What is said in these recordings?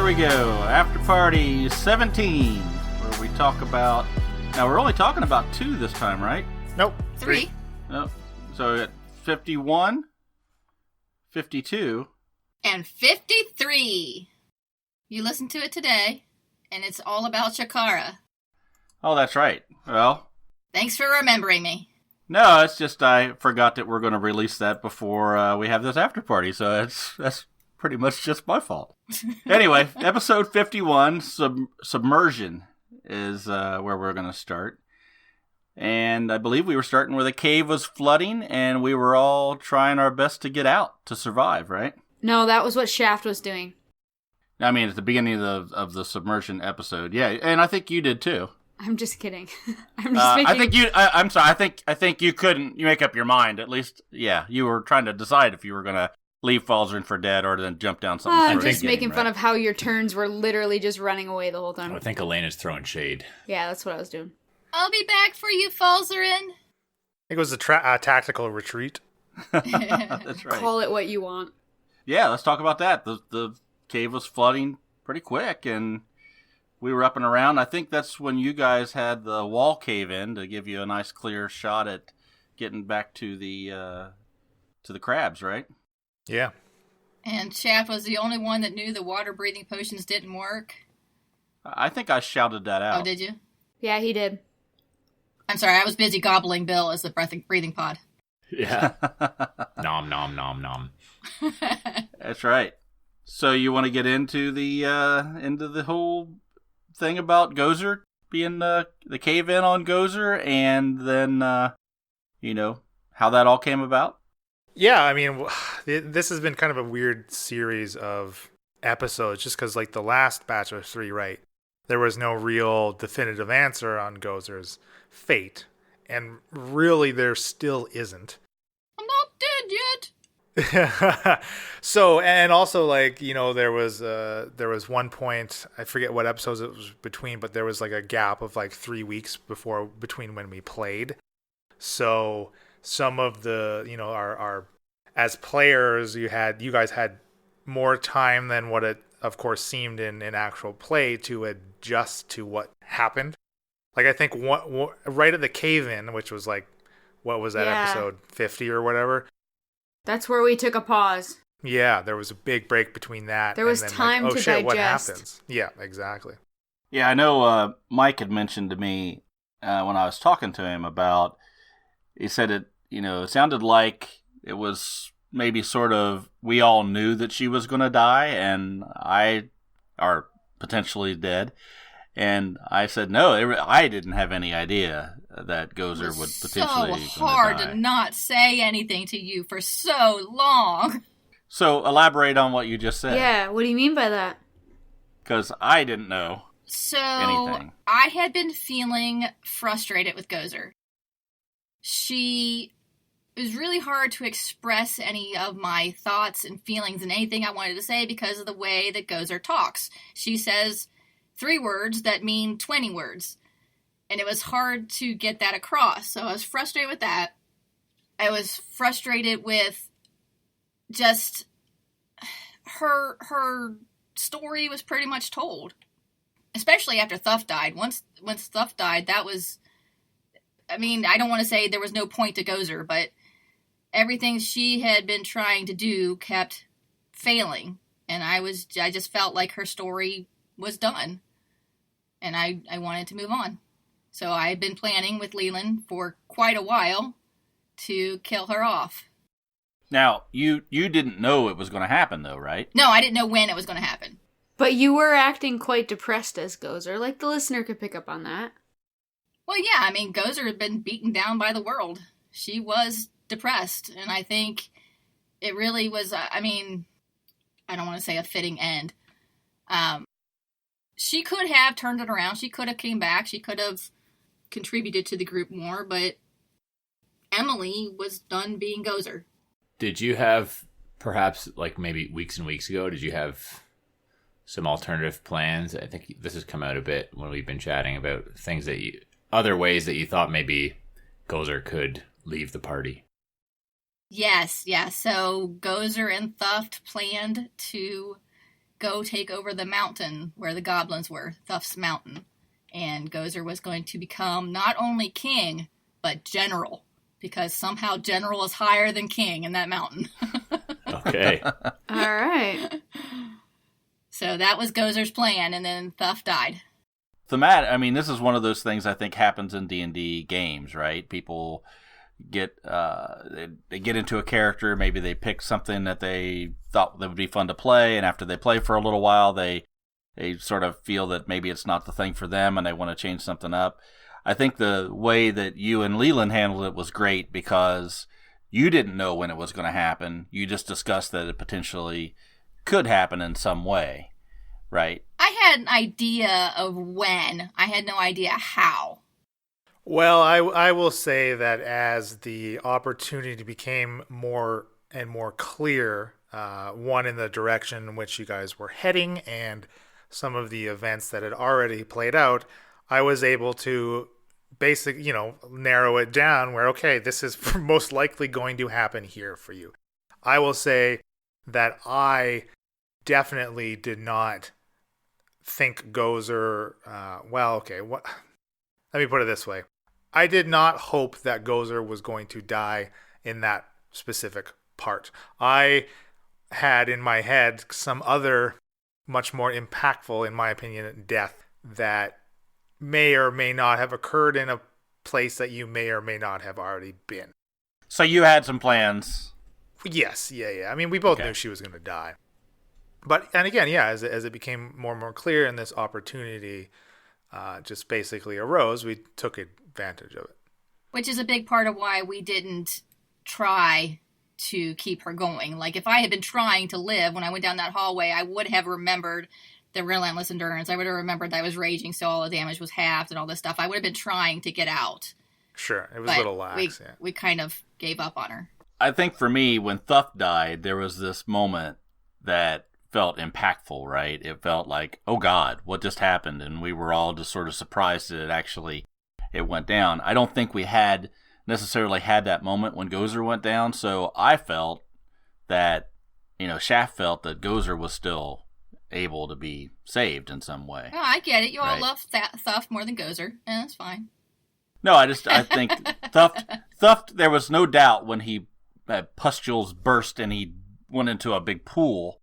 we go. After Party 17, where we talk about... Now, we're only talking about 2 this time, right? Nope. 3. No. So, we got 51, 52... And 53. You listened to it today, and it's all about Shakara. Oh, that's right. Well... Thanks for remembering me. No, it's just I forgot that we're going to release that before we have this after party, so that's pretty much just my fault. Anyway, episode 51, Submersion, is where we're going to start. And I believe we were starting where the cave was flooding, and we were all trying our best to get out to survive, right? No, that was what Shaft was doing. I mean, at the beginning of the Submersion episode, yeah, and I think you did too. I'm just kidding. I'm just making... I think you. I'm sorry. I think you couldn't. You make up your mind. At least, yeah, you were trying to decide if you were gonna leave Falzarin for dead or then jump down something. I'm just making fun of how your turns were literally just running away the whole time. I think Elena's throwing shade. Yeah, that's what I was doing. I'll be back for you, Falzarin. I think it was a tactical retreat. That's right. Call it what you want. Yeah, let's talk about that. The cave was flooding pretty quick, and we were up and around. I think that's when you guys had the wall cave in to give you a nice clear shot at getting back to the crabs, right? Yeah. And Shaft was the only one that knew the water-breathing potions didn't work. I think I shouted that out. Oh, did you? Yeah, he did. I'm sorry, I was busy gobbling Bill as the breathing pod. Yeah. Nom, nom, nom, nom. That's right. So you want to get into the whole thing about Gozer being the cave-in on Gozer, and then how that all came about? Yeah, I mean, this has been kind of a weird series of episodes, just because, like, the last batch of 3, right, there was no real definitive answer on Gozer's fate, and really there still isn't. I'm not dead yet. So, and also, like, there was one point, I forget what episodes it was between, but there was like a gap of like 3 weeks between when we played. So some of the, our as players, you guys had more time than what it of course seemed in actual play to adjust to what happened. Like, I think right at the cave-in, which was like, what was that, episode 50 or whatever? That's where we took a pause. Yeah, there was a big break between that. There was and then, time like, to shit, digest. What happens? Yeah, exactly. Yeah, I know Mike had mentioned to me when I was talking to him about, he said it sounded like it was maybe sort of, we all knew that she was going to die and are potentially dead. And I said, no, I didn't have any idea that Gozer would potentially die. So hard to not say anything to you for so long. So elaborate on what you just said. Yeah, what do you mean by that? Because I didn't know anything. I had been feeling frustrated with Gozer. It was really hard to express any of my thoughts and feelings and anything I wanted to say because of the way that Gozer talks. She says 3 words that mean 20 words. And it was hard to get that across. So I was frustrated with that. I was frustrated with just her story was pretty much told. Especially after Thuff died. Once Thuff died, that was... I mean, I don't want to say there was no point to Gozer, but everything she had been trying to do kept failing. And I just felt like her story was done. And I wanted to move on. So I had been planning with Leland for quite a while to kill her off. Now, you didn't know it was going to happen, though, right? No, I didn't know when it was going to happen. But you were acting quite depressed as Gozer. Like, the listener could pick up on that. Well, yeah, I mean, Gozer had been beaten down by the world. She was depressed, and I think it really was, I don't want to say a fitting end. She could have turned it around. She could have came back. She could have contributed to the group more, but Emily was done being Gozer. Did you have, perhaps, like maybe weeks and weeks ago, did you have some alternative plans? I think this has come out a bit when we've been chatting about things that other ways that you thought maybe Gozer could leave the party. Yes. So Gozer and Thuft planned to go take over the mountain where the goblins were, Thuft's Mountain. And Gozer was going to become not only king, but general. Because somehow general is higher than king in that mountain. Okay. All right. So that was Gozer's plan, and then Thuft died. This is one of those things I think happens in D&D games, right? People get they get into a character, maybe they pick something that they thought that would be fun to play, and after they play for a little while, they sort of feel that maybe it's not the thing for them, and they want to change something up. I think the way that you and Leland handled it was great because you didn't know when it was going to happen. You just discussed that it potentially could happen in some way, right? I had an idea of when. I had no idea how. Well, I will say that as the opportunity became more and more clear, one in the direction in which you guys were heading and some of the events that had already played out, I was able to basically, narrow it down where, okay, this is most likely going to happen here for you. I will say that I definitely did not think Gozer, let me put it this way. I did not hope that Gozer was going to die in that specific part. I had in my head some other much more impactful, in my opinion, death that may or may not have occurred in a place that you may or may not have already been. So you had some plans. Yes, yeah. I mean, we both knew she was going to die. And again, as it became more and more clear and this opportunity just basically arose, we took advantage of it. Which is a big part of why we didn't try to keep her going. Like, if I had been trying to live when I went down that hallway, I would have remembered the relentless endurance. I would have remembered that I was raging, so all the damage was halved and all this stuff. I would have been trying to get out. Sure, it was a little lax. We kind of gave up on her. I think for me, when Thuft died, there was this moment that felt impactful, right? It felt like, oh God, what just happened? And we were all just sort of surprised that it went down. I don't think we had necessarily had that moment when Gozer went down, so I felt that, Shaft felt that Gozer was still able to be saved in some way. Oh, I get it. You all right? love Thuft more than Gozer, and that's fine. No, I think Thuft, there was no doubt when he had pustules burst and he went into a big pool,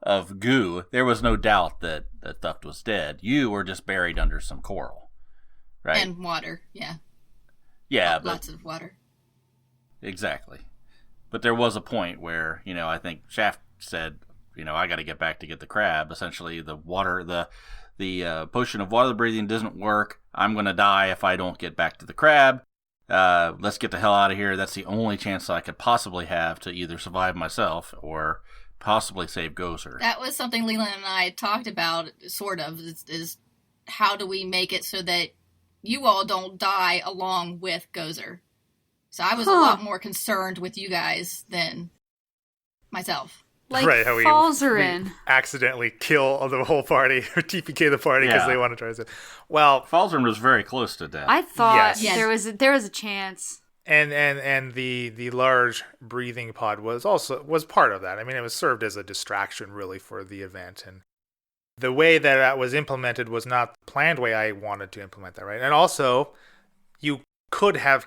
of goo, there was no doubt that Thuft was dead. You were just buried under some coral, right? And water, yeah. Yeah. Lots of water. Exactly. But there was a point where, I think Shaft said, I got to get back to get the crab. Essentially, the water, the potion of water breathing doesn't work. I'm going to die if I don't get back to the crab. Let's get the hell out of here. That's the only chance I could possibly have to either survive myself or possibly save Gozer. That was something Leland and I had talked about, sort of, is how do we make it so that you all don't die along with Gozer. So I was a lot more concerned with you guys than myself. Like, right, how we accidentally kill the whole party or TPK the party because they want to try to say. Well, Falzarin was very close to death. I thought there was a chance. And the large breathing pod was part of that. I mean, it was served as a distraction really for the event, and the way that was implemented was not the planned way I wanted to implement that, right? And also, you could have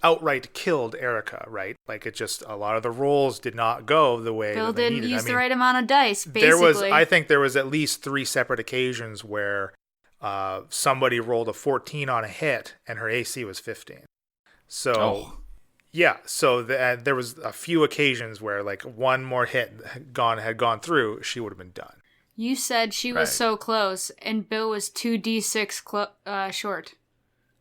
outright killed Erica, right? Like, it just, a lot of the rolls did not go the way Bill that they didn't needed. use the right amount of dice, basically. I think there was at least 3 separate occasions where somebody rolled a 14 on a hit and her AC was 15. So, there was a few occasions where, like, one more hit had gone through, she would have been done. You said she was so close, and Bill was 2d6 short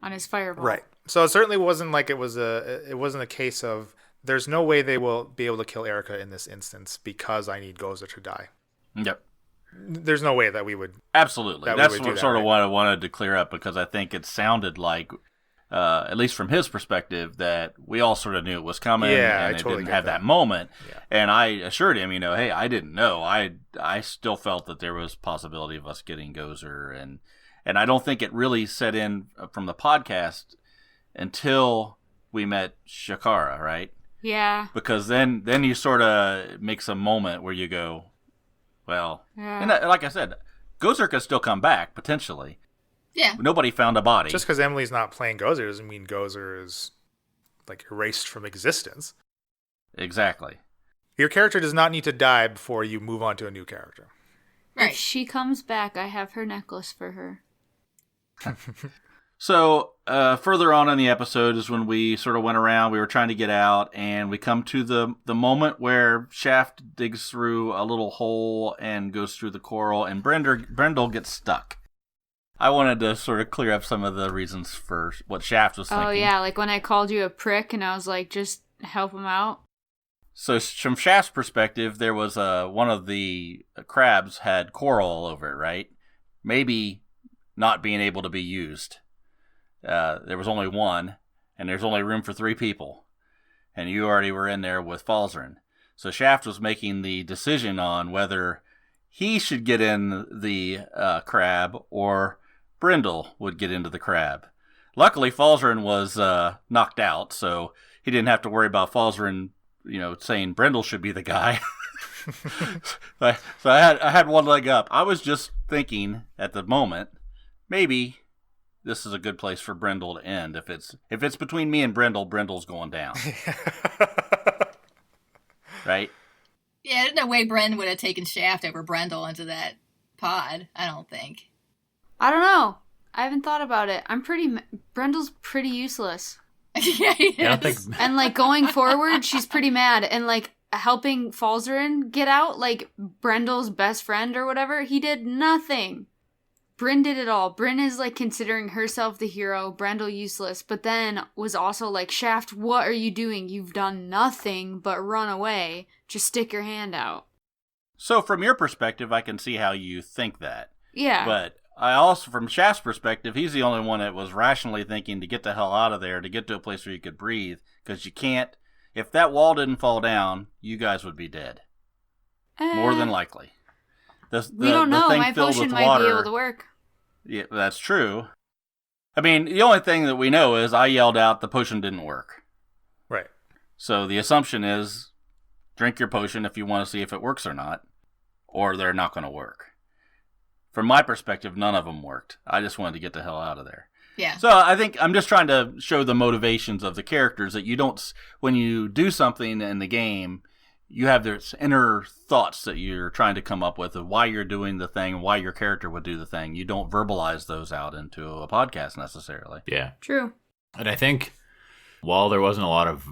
on his fireball. Right. So it certainly wasn't like it wasn't a case of there's no way they will be able to kill Erica in this instance because I need Gozer to die. Yep. There's no way that we would. Absolutely. That's what I wanted to clear up, because I think it sounded like, at least from his perspective, that we all sort of knew it was coming, and it didn't have that moment. Yeah. And I assured him, hey, I didn't know. I still felt that there was possibility of us getting Gozer, and I don't think it really set in from the podcast until we met Shakara, right? Yeah. Because then you sort of make some moment where you go, Well, Yeah. and like I said, Gozer could still come back, potentially. Yeah. Nobody found a body. Just because Emily's not playing Gozer doesn't mean Gozer is like erased from existence. Exactly. Your character does not need to die before you move on to a new character. Right. If she comes back, I have her necklace for her. So, further on in the episode is when we sort of went around, we were trying to get out, and we come to the moment where Shaft digs through a little hole and goes through the coral, and Brendel gets stuck. I wanted to sort of clear up some of the reasons for what Shaft was thinking. Oh, yeah, like when I called you a prick and I was like, just help him out. So, from Shaft's perspective, there was one of the crabs had coral all over it, right? Maybe not being able to be used. There was only one, and there's only room for 3 people. And you already were in there with Falzarin. So Shaft was making the decision on whether he should get in the crab or Brindle would get into the crab. Luckily, Falzarin was knocked out, so he didn't have to worry about Falzarin, saying Brindle should be the guy. So I had one leg up. I was just thinking at the moment, maybe this is a good place for Brindle to end. If it's between me and Brindle, Brindle's going down. Right? Yeah, there's no way Bren would have taken Shaft over Brendel into that pod, I don't think. I don't know. I haven't thought about it. Brendel's pretty useless. Yeah, he is. I don't think And, like, going forward, she's pretty mad. And, like, helping Falzarin get out, like, Brendel's best friend or whatever, he did nothing. Bryn did it all. Bryn is, like, considering herself the hero, Brendel useless, but then was also like, Shaft, what are you doing? You've done nothing but run away. Just stick your hand out. So from your perspective, I can see how you think that. Yeah. But I also, from Shaft's perspective, he's the only one that was rationally thinking to get the hell out of there, to get to a place where you could breathe, because you can't. If that wall didn't fall down, you guys would be dead. More than likely. We don't know. My potion might be able to work. Yeah, that's true. I mean, the only thing that we know is I yelled out the potion didn't work. Right. So the assumption is drink your potion if you want to see if it works or not, or they're not going to work. From my perspective, none of them worked. I just wanted to get the hell out of there. Yeah. So I think I'm just trying to show the motivations of the characters, that you don't, when you do something in the game, you have this inner thoughts that you're trying to come up with of why you're doing the thing, why your character would do the thing. You don't verbalize those out into a podcast necessarily. Yeah. True. And I think while there wasn't a lot of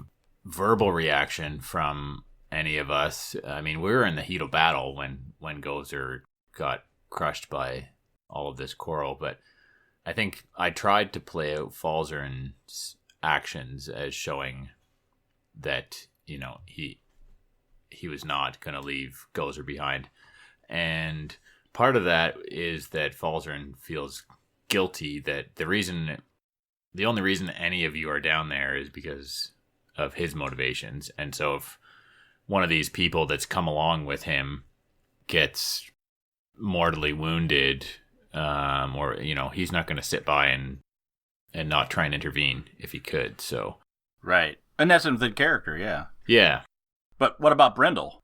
verbal reaction from any of us, I mean, we were in the heat of battle when Gozer got crushed by all of this coral, but I think I tried to play out Falzarin's actions as showing that, he was not going to leave Gozer behind. And part of that is that Falzarin feels guilty that the only reason any of you are down there is because of his motivations. And so if one of these people that's come along with him gets mortally wounded, or, he's not going to sit by and not try and intervene if he could. So, right. And that's in the character, yeah. Yeah. But what about Brindle?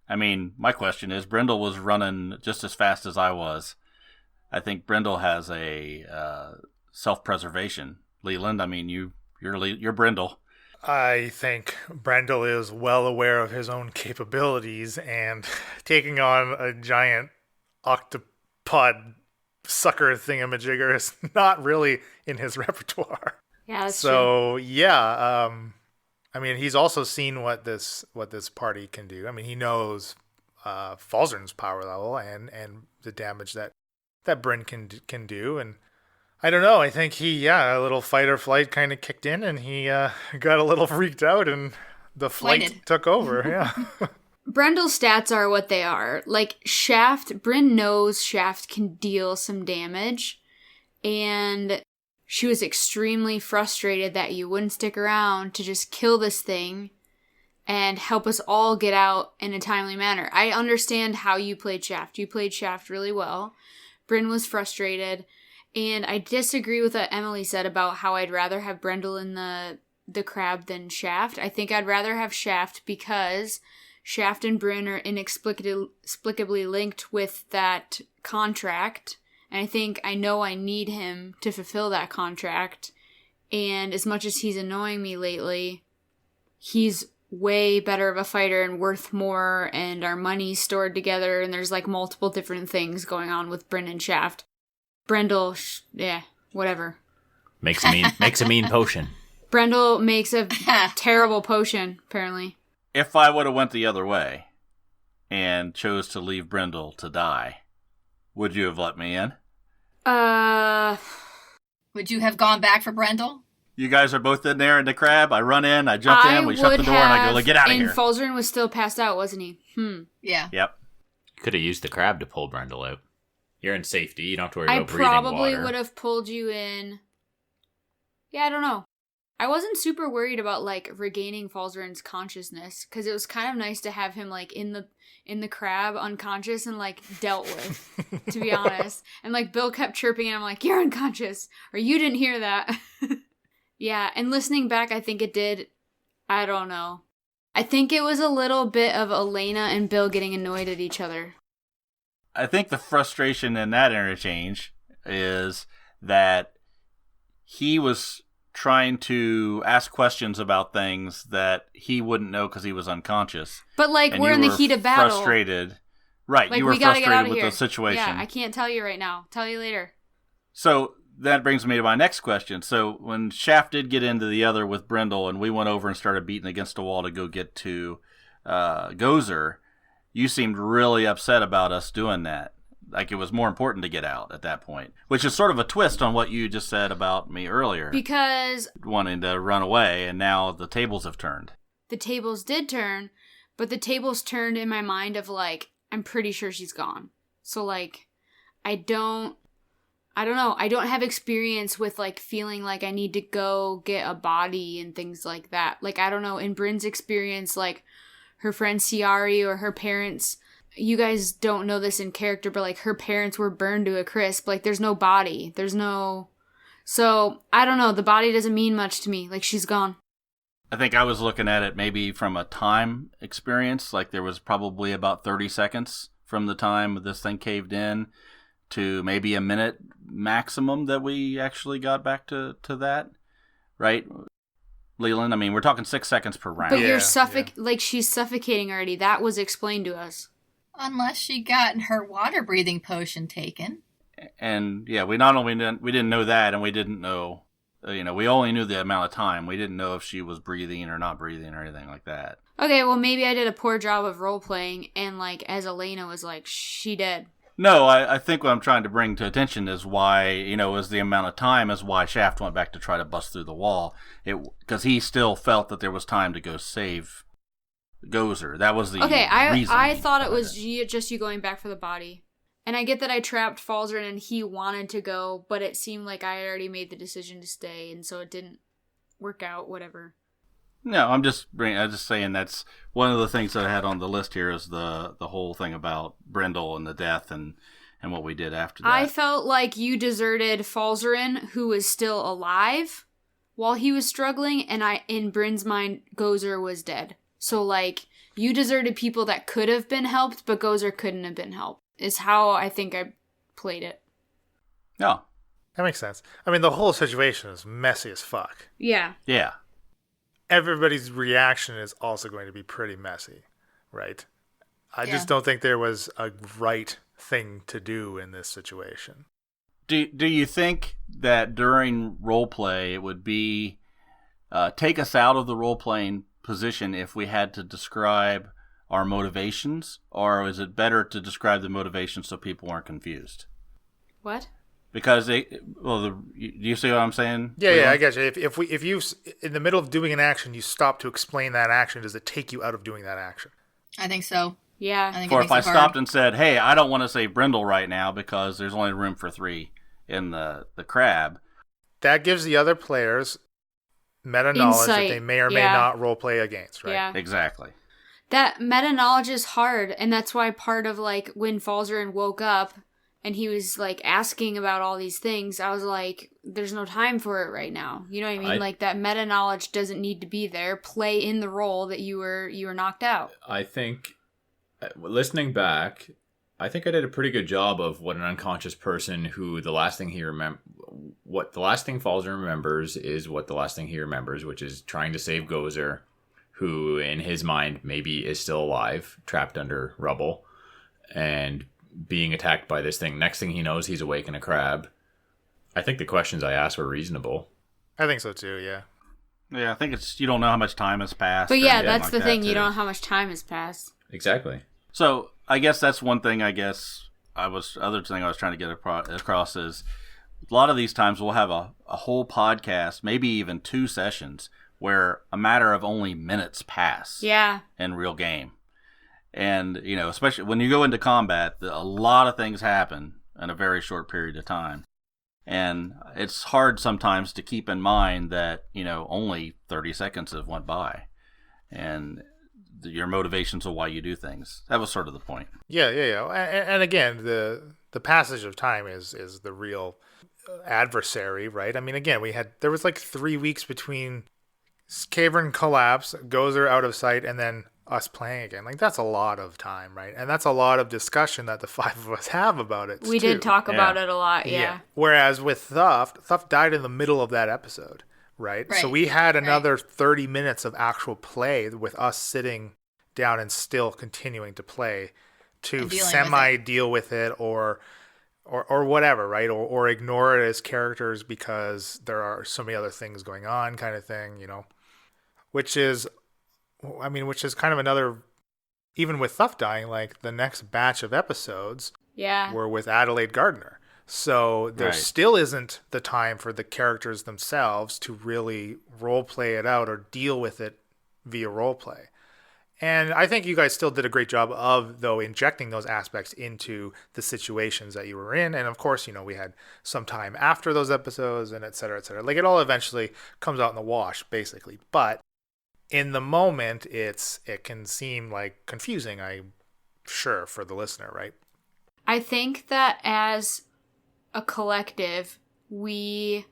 I mean, my question is, Brindle was running just as fast as I was. I think Brindle has a self-preservation. Leland, I mean, you're Brindle. I think Brendel is well aware of his own capabilities, and taking on a giant octopod sucker thingamajigger is not really in his repertoire. Yeah, that's true. Yeah, I mean, he's also seen what this party can do. I mean, he knows Falzarin's power level and the damage that Bryn can do. And I don't know. I think a little fight or flight kind of kicked in, and he got a little freaked out, and the flight took over. Yeah. Brendel's stats are what they are. Like, Bryn knows Shaft can deal some damage, and she was extremely frustrated that you wouldn't stick around to just kill this thing and help us all get out in a timely manner. I understand how you played Shaft. You played Shaft really well. Bryn was frustrated, and I disagree with what Emily said about how I'd rather have Brendel in the crab than Shaft. I think I'd rather have Shaft because Shaft and Bryn are inexplicably linked with that contract. And I know I need him to fulfill that contract. And as much as he's annoying me lately, he's way better of a fighter and worth more, and our money's stored together, and there's like multiple different things going on with Bryn and Shaft. Brendel, whatever. Makes a mean potion. Brendel makes a terrible potion, apparently. If I would have went the other way and chose to leave Brendel to die, would you have let me in? Would you have gone back for Brendel? You guys are both in there in the crab. I run in, I jump in, we shut the door, and I go, like, get out of here. And Falzarin was still passed out, wasn't he? Yeah. Yep. Could have used the crab to pull Brendel out. You're in safety. You don't have to worry about breathing water. I probably would have pulled you in. Yeah, I don't know. I wasn't super worried about, like, regaining Falzarin's consciousness, because it was kind of nice to have him, like, in the crab, unconscious, and, like, dealt with, to be honest. And, like, Bill kept chirping, and I'm like, you're unconscious, or you didn't hear that. Yeah, and listening back, I think it did, I don't know. I think it was a little bit of Elena and Bill getting annoyed at each other. I think the frustration in that interchange is that he was trying to ask questions about things that he wouldn't know because he was unconscious. But, like, we're in the heat of battle. Frustrated. Right, like, you were frustrated with the situation. Yeah, I can't tell you right now. Tell you later. So that brings me to my next question. So when Shaft did get into the other with Brendel and we went over and started beating against the wall to go get to Gozer, you seemed really upset about us doing that. Like it was more important to get out at that point, which is sort of a twist on what you just said about me earlier. Because wanting to run away, and now the tables have turned. The tables did turn, but the tables turned in my mind of like, I'm pretty sure she's gone. So like, I don't know. I don't have experience with like feeling like I need to go get a body and things like that. Like, I don't know, in Bryn's experience, like her friend Ciari or her parents, you guys don't know this in character, but like her parents were burned to a crisp. Like there's no body. So I don't know. The body doesn't mean much to me. Like she's gone. I think I was looking at it maybe from a time experience. Like there was probably about 30 seconds from the time this thing caved in to maybe a minute maximum that we actually got back to that, right? Leland, I mean, we're talking 6 seconds per round. But you're like she's suffocating already. That was explained to us. Unless she got her water breathing potion taken. And yeah, we didn't know that, and we didn't know, we only knew the amount of time. We didn't know if she was breathing or not breathing or anything like that. Okay, well maybe I did a poor job of role playing, and like as Elena was like, she dead. No, I think what I'm trying to bring to attention is why, is the amount of time is why Shaft went back to try to bust through the wall. Because he still felt that there was time to go save Gozer. That was the reason. I thought it was just you going back for the body. And I get that I trapped Falzarin and he wanted to go, but it seemed like I had already made the decision to stay, and so it didn't work out, whatever. No, I'm just saying that's one of the things that I had on the list here is the whole thing about Brendel and the death and what we did after that. I felt like you deserted Falzarin, who was still alive, while he was struggling, and in Bryn's mind, Gozer was dead. So, like, you deserted people that could have been helped, but Gozer couldn't have been helped, is how I think I played it. No. That makes sense. I mean, the whole situation is messy as fuck. Yeah. Yeah. Everybody's reaction is also going to be pretty messy, right? I just don't think there was a right thing to do in this situation. Do you think that during roleplay it would be take us out of the role-playing position if we had to describe our motivations, or is it better to describe the motivations so people aren't confused? What? Because do you see what I'm saying? Yeah, I get you. If you in the middle of doing an action, you stop to explain that action, does it take you out of doing that action? I think so. Yeah. I think or if I stopped and said, "Hey, I don't want to save Brendel right now because there's only room for 3 in the crab," that gives the other players meta knowledge that they may or may not roleplay against, right? Yeah. Exactly. That meta knowledge is hard, and that's why part of like when Falzarin woke up and he was like asking about all these things, I was like, there's no time for it right now. You know what I mean? Like that meta knowledge doesn't need to be there. Play in the role that you were knocked out. I think, listening back, I think I did a pretty good job of what an unconscious person who the last thing Falzer remembers is what the last thing he remembers, which is trying to save Gozer, who in his mind maybe is still alive, trapped under rubble, and being attacked by this thing. Next thing he knows, he's awake in a crab. I think the questions I asked were reasonable. I think so too, yeah. Yeah, I think it's, you don't know how much time has passed. But yeah, that's the thing. You don't know how much time has passed. Exactly. So I guess that's one thing. other thing I was trying to get across is a lot of these times we'll have a whole podcast, maybe even 2 sessions, where a matter of only minutes pass. Yeah. In real game. And, you know, especially when you go into combat, a lot of things happen in a very short period of time. And it's hard sometimes to keep in mind that, you know, only 30 seconds have went by. And your motivations of why you do things. That was sort of the point. Yeah. And again, the passage of time is the real adversary, right? I mean, again, there was like 3 weeks between Cavern collapse, Gozer out of sight, and then us playing again. Like, that's a lot of time, right? And that's a lot of discussion that the 5 of us have about it. We did talk about it a lot, yeah. Whereas with Thuft died in the middle of that episode, right? So we had another 30 minutes of actual play with us sitting down and still continuing to play to deal with it or whatever, right? Or ignore it as characters because there are so many other things going on, kind of thing, you know. Which is kind of another, even with Thuft dying, like the next batch of episodes were with Adelaide Gardner. So there still isn't the time for the characters themselves to really role play it out or deal with it via role play. And I think you guys still did a great job of, though, injecting those aspects into the situations that you were in. And of course, you know, we had some time after those episodes and et cetera, et cetera. Like, it all eventually comes out in the wash, basically. But in the moment, it can seem like confusing, I'm sure, for the listener, right? I think that as a collective, we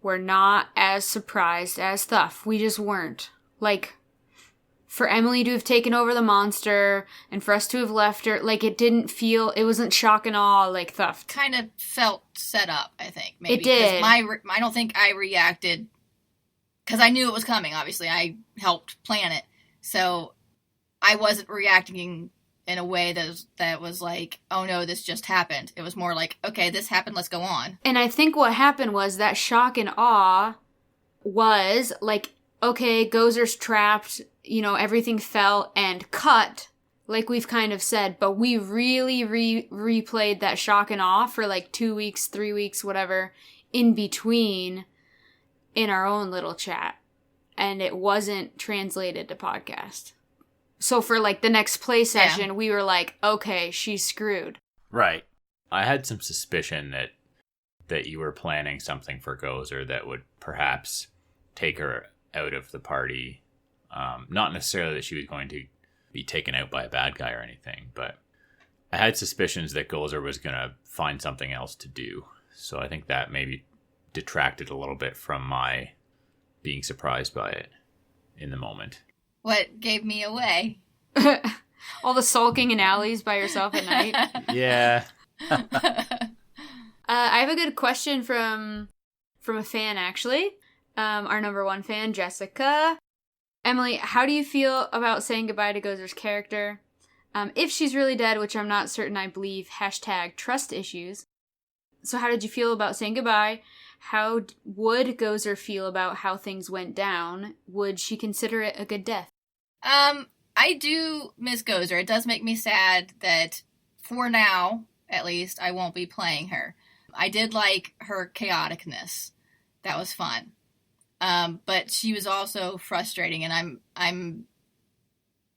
were not as surprised as Thuff. We just weren't. Like, for Emily to have taken over the monster and for us to have left her, like, it wasn't shock and awe like Thuff. Kind of felt set up, I think. Maybe. It did. I don't think I reacted because I knew it was coming, obviously. I helped plan it. So I wasn't reacting in a way that was like, oh no, this just happened. It was more like, okay, this happened, let's go on. And I think what happened was that shock and awe was like, okay, Gozer's trapped, you know, everything fell and cut, like we've kind of said, but we really replayed that shock and awe for like 2 weeks, 3 weeks, whatever, in between in our own little chat. And it wasn't translated to podcast. So for like the next play session, we were like, okay, she's screwed. Right. I had some suspicion that you were planning something for Gozer that would perhaps take her out of the party. Not necessarily that she was going to be taken out by a bad guy or anything, but I had suspicions that Gozer was going to find something else to do. So I think that maybe detracted a little bit from my being surprised by it in the moment. What gave me away? All the sulking in alleys by yourself at night. Yeah. I have a good question from a fan, actually. Our number 1 fan, Jessica. Emily, how do you feel about saying goodbye to Gozer's character? If she's really dead, which I'm not certain I believe, #trust issues. So how did you feel about saying goodbye? How would Gozer feel about how things went down? Would she consider it a good death? I do miss Gozer. It does make me sad that, for now, at least, I won't be playing her. I did like her chaoticness. That was fun. But she was also frustrating, and I'm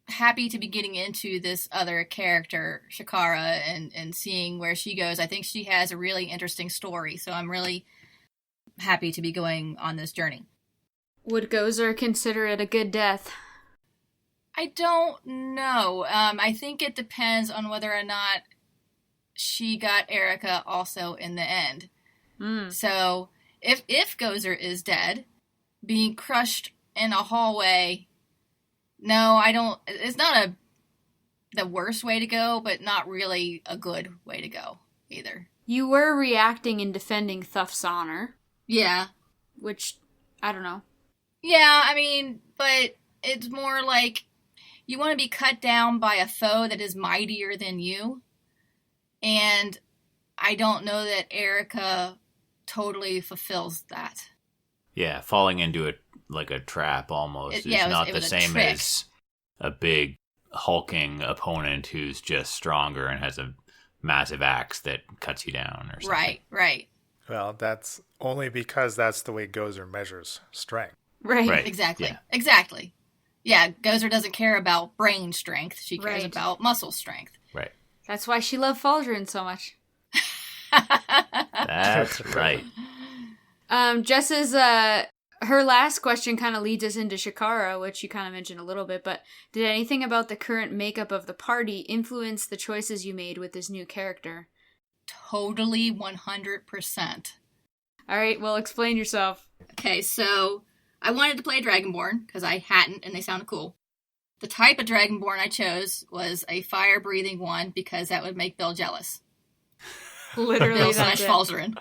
happy to be getting into this other character, Shakara, and seeing where she goes. I think she has a really interesting story, so I'm really happy to be going on this journey. Would Gozer consider it a good death? I don't know. I think it depends on whether or not she got Erica also in the end. So if Gozer is dead, being crushed in a hallway, no, I don't. It's not the worst way to go, but not really a good way to go either. You were reacting and defending Thuff's honor. Yeah. Which, I don't know. Yeah, I mean, but it's more like you want to be cut down by a foe that is mightier than you. And I don't know that Erica totally fulfills that. Yeah, falling into it like a trap almost is not the same as a big hulking opponent who's just stronger and has a massive axe that cuts you down or something. Right. Well, that's only because that's the way Gozer measures strength. Right. Exactly. Yeah, Gozer doesn't care about brain strength. She cares about muscle strength. Right. That's why she loved Falzarin so much. That's right. Jess's, her last question kind of leads us into Shakara, which you kind of mentioned a little bit, but did anything about the current makeup of the party influence the choices you made with this new character? Totally 100%. All right, well, explain yourself. Okay, so I wanted to play Dragonborn because I hadn't and they sounded cool. The type of Dragonborn I chose was a fire-breathing one because that would make Bill jealous. Literally, Bill that's / Falzarin.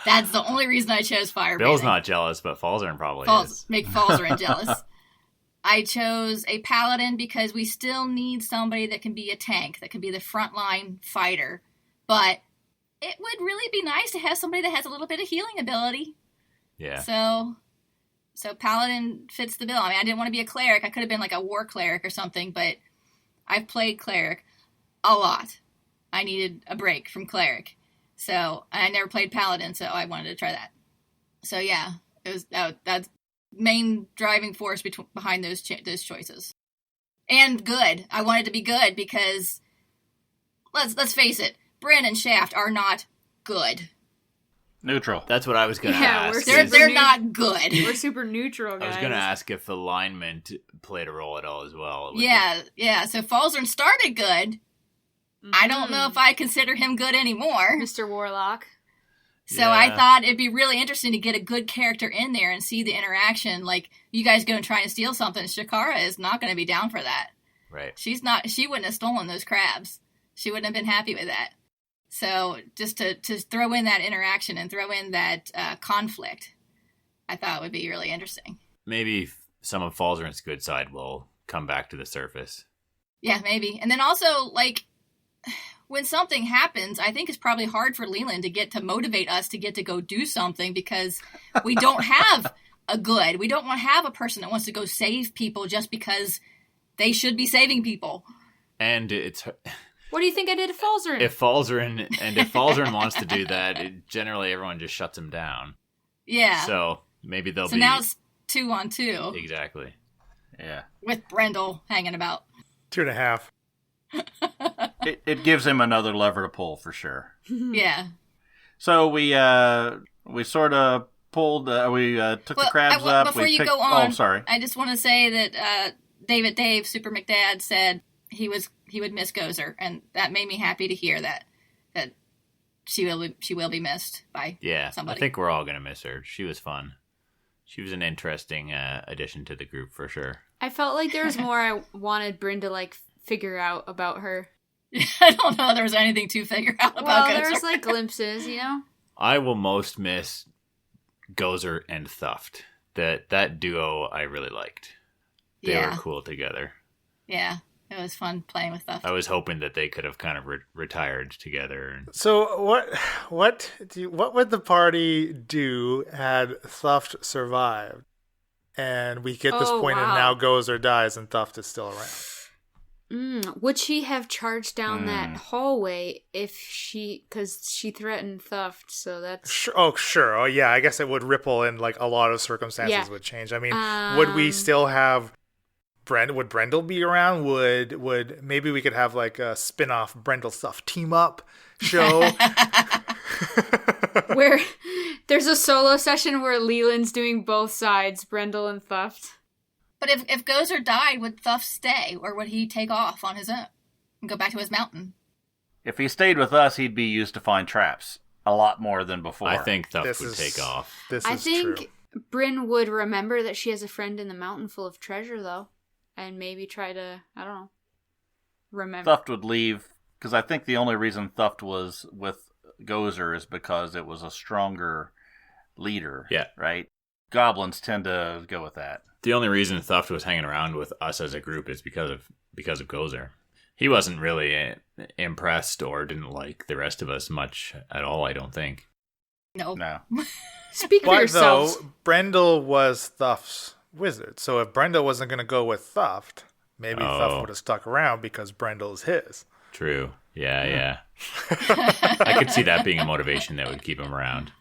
That's the only reason I chose fire-breathing. Bill's not jealous, but Falzarin probably is. Make Falzarin jealous. I chose a paladin because we still need somebody that can be a tank, that can be the frontline fighter. But it would really be nice to have somebody that has a little bit of healing ability. Yeah. So paladin fits the bill. I mean, I didn't want to be a cleric. I could have been like a war cleric or something, but I've played cleric a lot. I needed a break from cleric. So I never played paladin, so I wanted to try that. So yeah, it was that's main driving force behind those choices. And good. I wanted to be good because let's face it, Bryn and Shaft are not good. Neutral. That's what I was going to ask. They're not good. We're super neutral, guys. I was going to ask if alignment played a role at all as well. Yeah. So Falzarin started good. Mm-hmm. I don't know if I consider him good anymore. Mr. Warlock. So I thought it'd be really interesting to get a good character in there and see the interaction. Like, you guys go and try and steal something. Shakara is not going to be down for that. Right. She wouldn't have stolen those crabs. She wouldn't have been happy with that. So just to throw in that interaction and throw in that conflict, I thought would be really interesting. Maybe some of Falzarin's good side will come back to the surface. Yeah, maybe. And then also, like, when something happens, I think it's probably hard for Leland to motivate us to get to go do something because we don't have we don't want to have a person that wants to go save people just because they should be saving people. And it's... What do you think I did to Falzarin? If Falzarin wants to do that, generally everyone just shuts him down. Yeah. So maybe they'll be... So now it's 2-on-2. Exactly. Yeah. With Brendel hanging about. 2.5. It gives him another lever to pull for sure. Yeah. So we sort of pulled. We took the crabs up. Before you go on, sorry. I just want to say that Dave Super McDad said he would miss Gozer, and that made me happy to hear that she will be missed by somebody. I think we're all gonna miss her. She was fun. She was an interesting addition to the group for sure. I felt like there was more I wanted Bryn to figure out about her. I don't know there was anything to figure out about Gozer. Well, there was glimpses, you know? I will most miss Gozer and Thuft. That duo I really liked. They were cool together. Yeah, it was fun playing with Thuft. I was hoping that they could have kind of retired together. So what would the party do had Thuft survived? And we get this point and now Gozer dies and Thuft is still around. Would she have charged down that hallway because she threatened Thuft, so that's... Sure. Oh, yeah, I guess it would ripple and a lot of circumstances would change. I mean, would we still have... Would Brendel be around? Would maybe we could have a spin-off Brendel Thuft team-up show? Where there's a solo session where Leland's doing both sides, Brendel and Thuft. But if Gozer died, would Thuft stay, or would he take off on his own and go back to his mountain? if he stayed with us, he'd be used to find traps a lot more than before. I think Thuft This would is- take off. This I is think true. Bryn would remember that she has a friend in the mountain full of treasure, though, and maybe try to, I don't know, remember. Thuft would leave, because I think the only reason Thuft was with Gozer is because it was a stronger leader. Yeah. Right? Goblins tend to go with that. The only reason Thuft was hanging around with us as a group is because of Gozer. He wasn't really impressed or didn't like the rest of us much at all, I don't think. No. No. Speak for But yourselves. though, Brendel was Thuft's wizard. So if Brendel wasn't going to go with Thuft, maybe Thuft would have stuck around because Brendel's his. True. Yeah. I could see that being a motivation that would keep him around.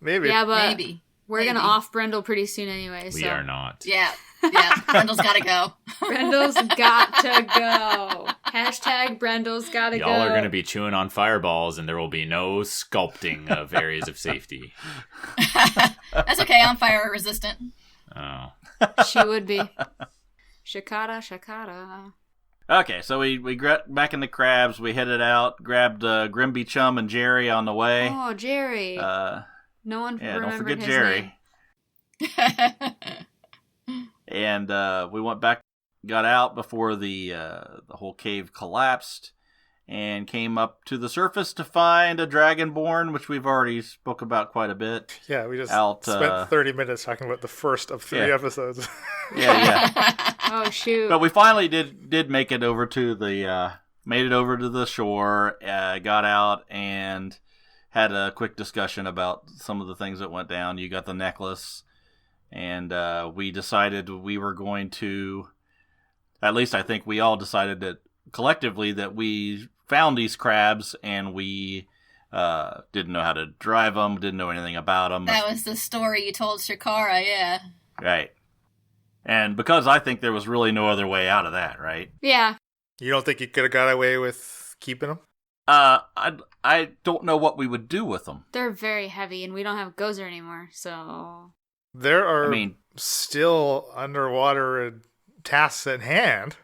Maybe. Yeah, but Maybe. we're going to Maybe. off Brendel pretty soon anyway, We so. are not. Yeah. Brendel's gotta go. Brendel's got to go. Hashtag Brendel's got to go. Y'all are going to be chewing on fireballs, and there will be no sculpting of areas of safety. That's okay. I'm fire resistant. Oh. She would be. Shakara. Okay, so we got back in the crabs. We headed out, grabbed Grimby Chum and Jerry on the way. Oh, Jerry. No one Yeah, remembered don't forget his Jerry. name. And we went back, got out before the whole cave collapsed, and came up to the surface to find a dragonborn, which we've already spoke about quite a bit. Yeah, we just Out, spent 30 minutes talking about the first of 3 Yeah. episodes. Yeah. Oh, shoot. But we finally did make it over to the shore, got out, and had a quick discussion about some of the things that went down. You got the necklace, and we decided we were going to, at least I think we all decided that collectively that we found these crabs, and we didn't know how to drive them, didn't know anything about them. That was the story you told Shakara, yeah. Right. And because I think there was really no other way out of that, right? Yeah. You don't think you could have got away with keeping them? I don't know what we would do with them. They're very heavy, and we don't have Gozer anymore, so... There are I mean, still underwater tasks at hand.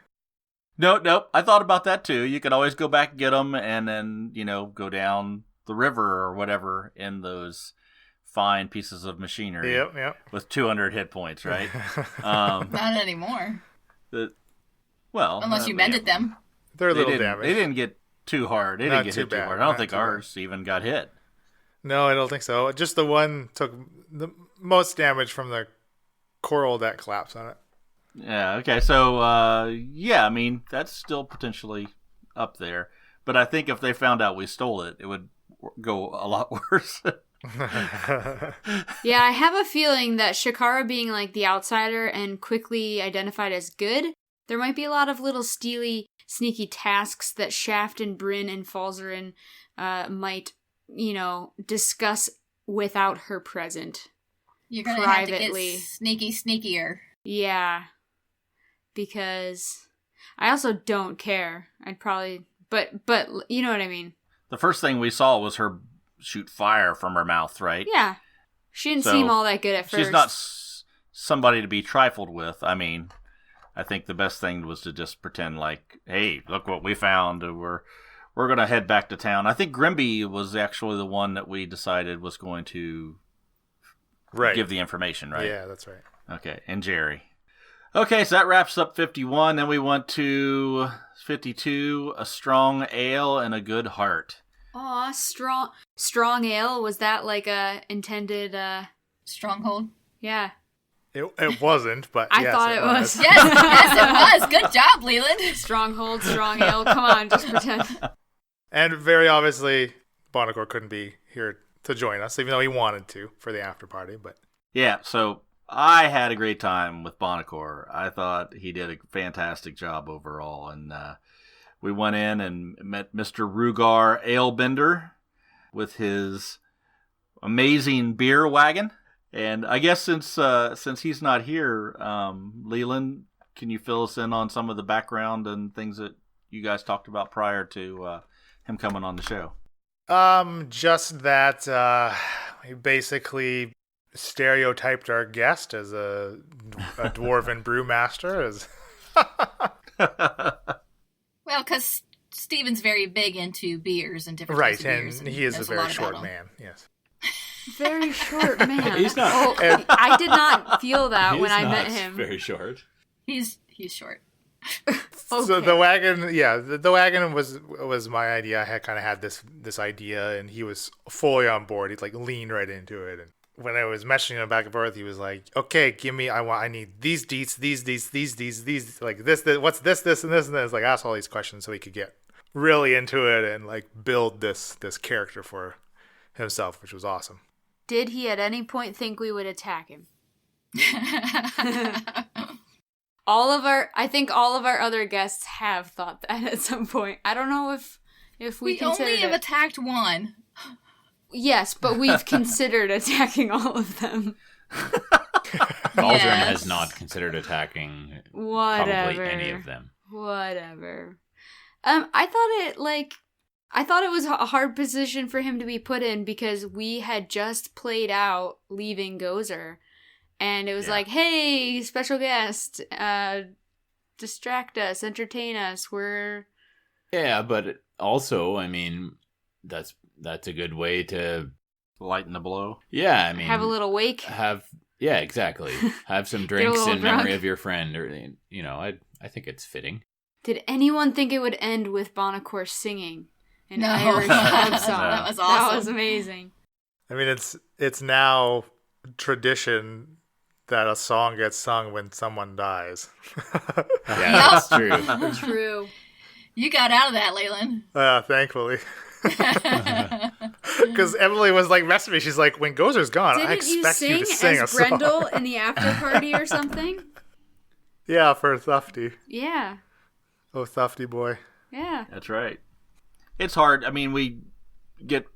Nope. I thought about that too. You could always go back and get them, and then go down the river or whatever in those fine pieces of machinery. Yep. With 200 hit points, right? Um, Not anymore. Unless you yeah. mended them. They're a They little didn't, damaged. they didn't get too hard. They Not didn't get too hit too bad, hard. I don't not think too bad. ours even got hit. No, I don't think so. Just the one took the most damage from the coral that collapsed on it. Yeah, okay. So, I mean, that's still potentially up there. But I think if they found out we stole it, it would go a lot worse. Yeah, I have a feeling that Shakara being like the outsider and quickly identified as good, there might be a lot of little steely, sneaky tasks that Shaft and Bryn and Falzarin might, discuss without her present. You're gonna have to Privately. get sneakier. Yeah. Because I also don't care. I'd probably... But you know what I mean. The first thing we saw was her shoot fire from her mouth, right? Yeah. She didn't So, seem all that good at first. She's not somebody to be trifled with. I mean, I think the best thing was to just pretend like, hey, look what we found. We're going to head back to town. I think Grimby was actually the one that we decided was going to give the information, right? Yeah, that's right. Okay, and Jerry. Okay, so that wraps up 51. Then we went to 52, a strong ale and a good heart. Aw, strong ale. Was that like a intended? Stronghold. Yeah. It wasn't, but I yes, thought it was. Yes, it was. Good job, Leland. Stronghold, strong ale. Come on, just pretend. And very obviously, Bonacor couldn't be here to join us, even though he wanted to for the after party. But Yeah, so I had a great time with Bonacor. I thought he did a fantastic job overall. And we went in and met Mr. Rugar Alebender with his amazing beer wagon. And I guess since he's not here, Leland, can you fill us in on some of the background and things that you guys talked about prior to him coming on the show? just that we basically stereotyped our guest as a dwarven brewmaster. Well, because Steven's very big into beers and different Right, types of beers. and he is a knows very lot about short them. man. Yes. Very short man. He's not- Oh, I did not feel that when He's I met not him. very short. He's short. So the wagon, yeah, the wagon was my idea. I had kind of had this idea, and he was fully on board. He'd like leaned right into it. And when I was messaging him back and forth, he was like, "Okay, give me. I need these deets, these, like this, what's this, and this." Like ask all these questions so he could get really into it and like build this character for himself, which was awesome. Did he at any point think we would attack him? I think all of our other guests have thought that at some point. I don't know if we We considered only have it. attacked one. Yes, but we've considered attacking all of them. Cauldron Yes. has not considered attacking Whatever. probably any of them. Whatever. I thought it was a hard position for him to be put in because we had just played out leaving Gozer. And it was like, hey, special guest, distract us, entertain us. Yeah, but also, I mean, that's a good way to Lighten the blow. Yeah, I mean, have a little wake. Yeah, exactly. Have some Get a drinks little in memory drunk. of your friend, or I think it's fitting. Did anyone think it would end with Bonacore singing an No. Irish pub song? That was That awesome. was amazing. I mean, it's now tradition that a song gets sung when someone dies. Yeah, that's true. True. You got out of that, Leyland. Thankfully. Because Emily was like messaging me. She's like, when Gozer's gone, I Didn't you expect sing you to sing a as song. Brendel in the after party or something? Yeah, for Thufty. Yeah. Oh, Thufty boy. Yeah. That's right. It's hard. I mean, we get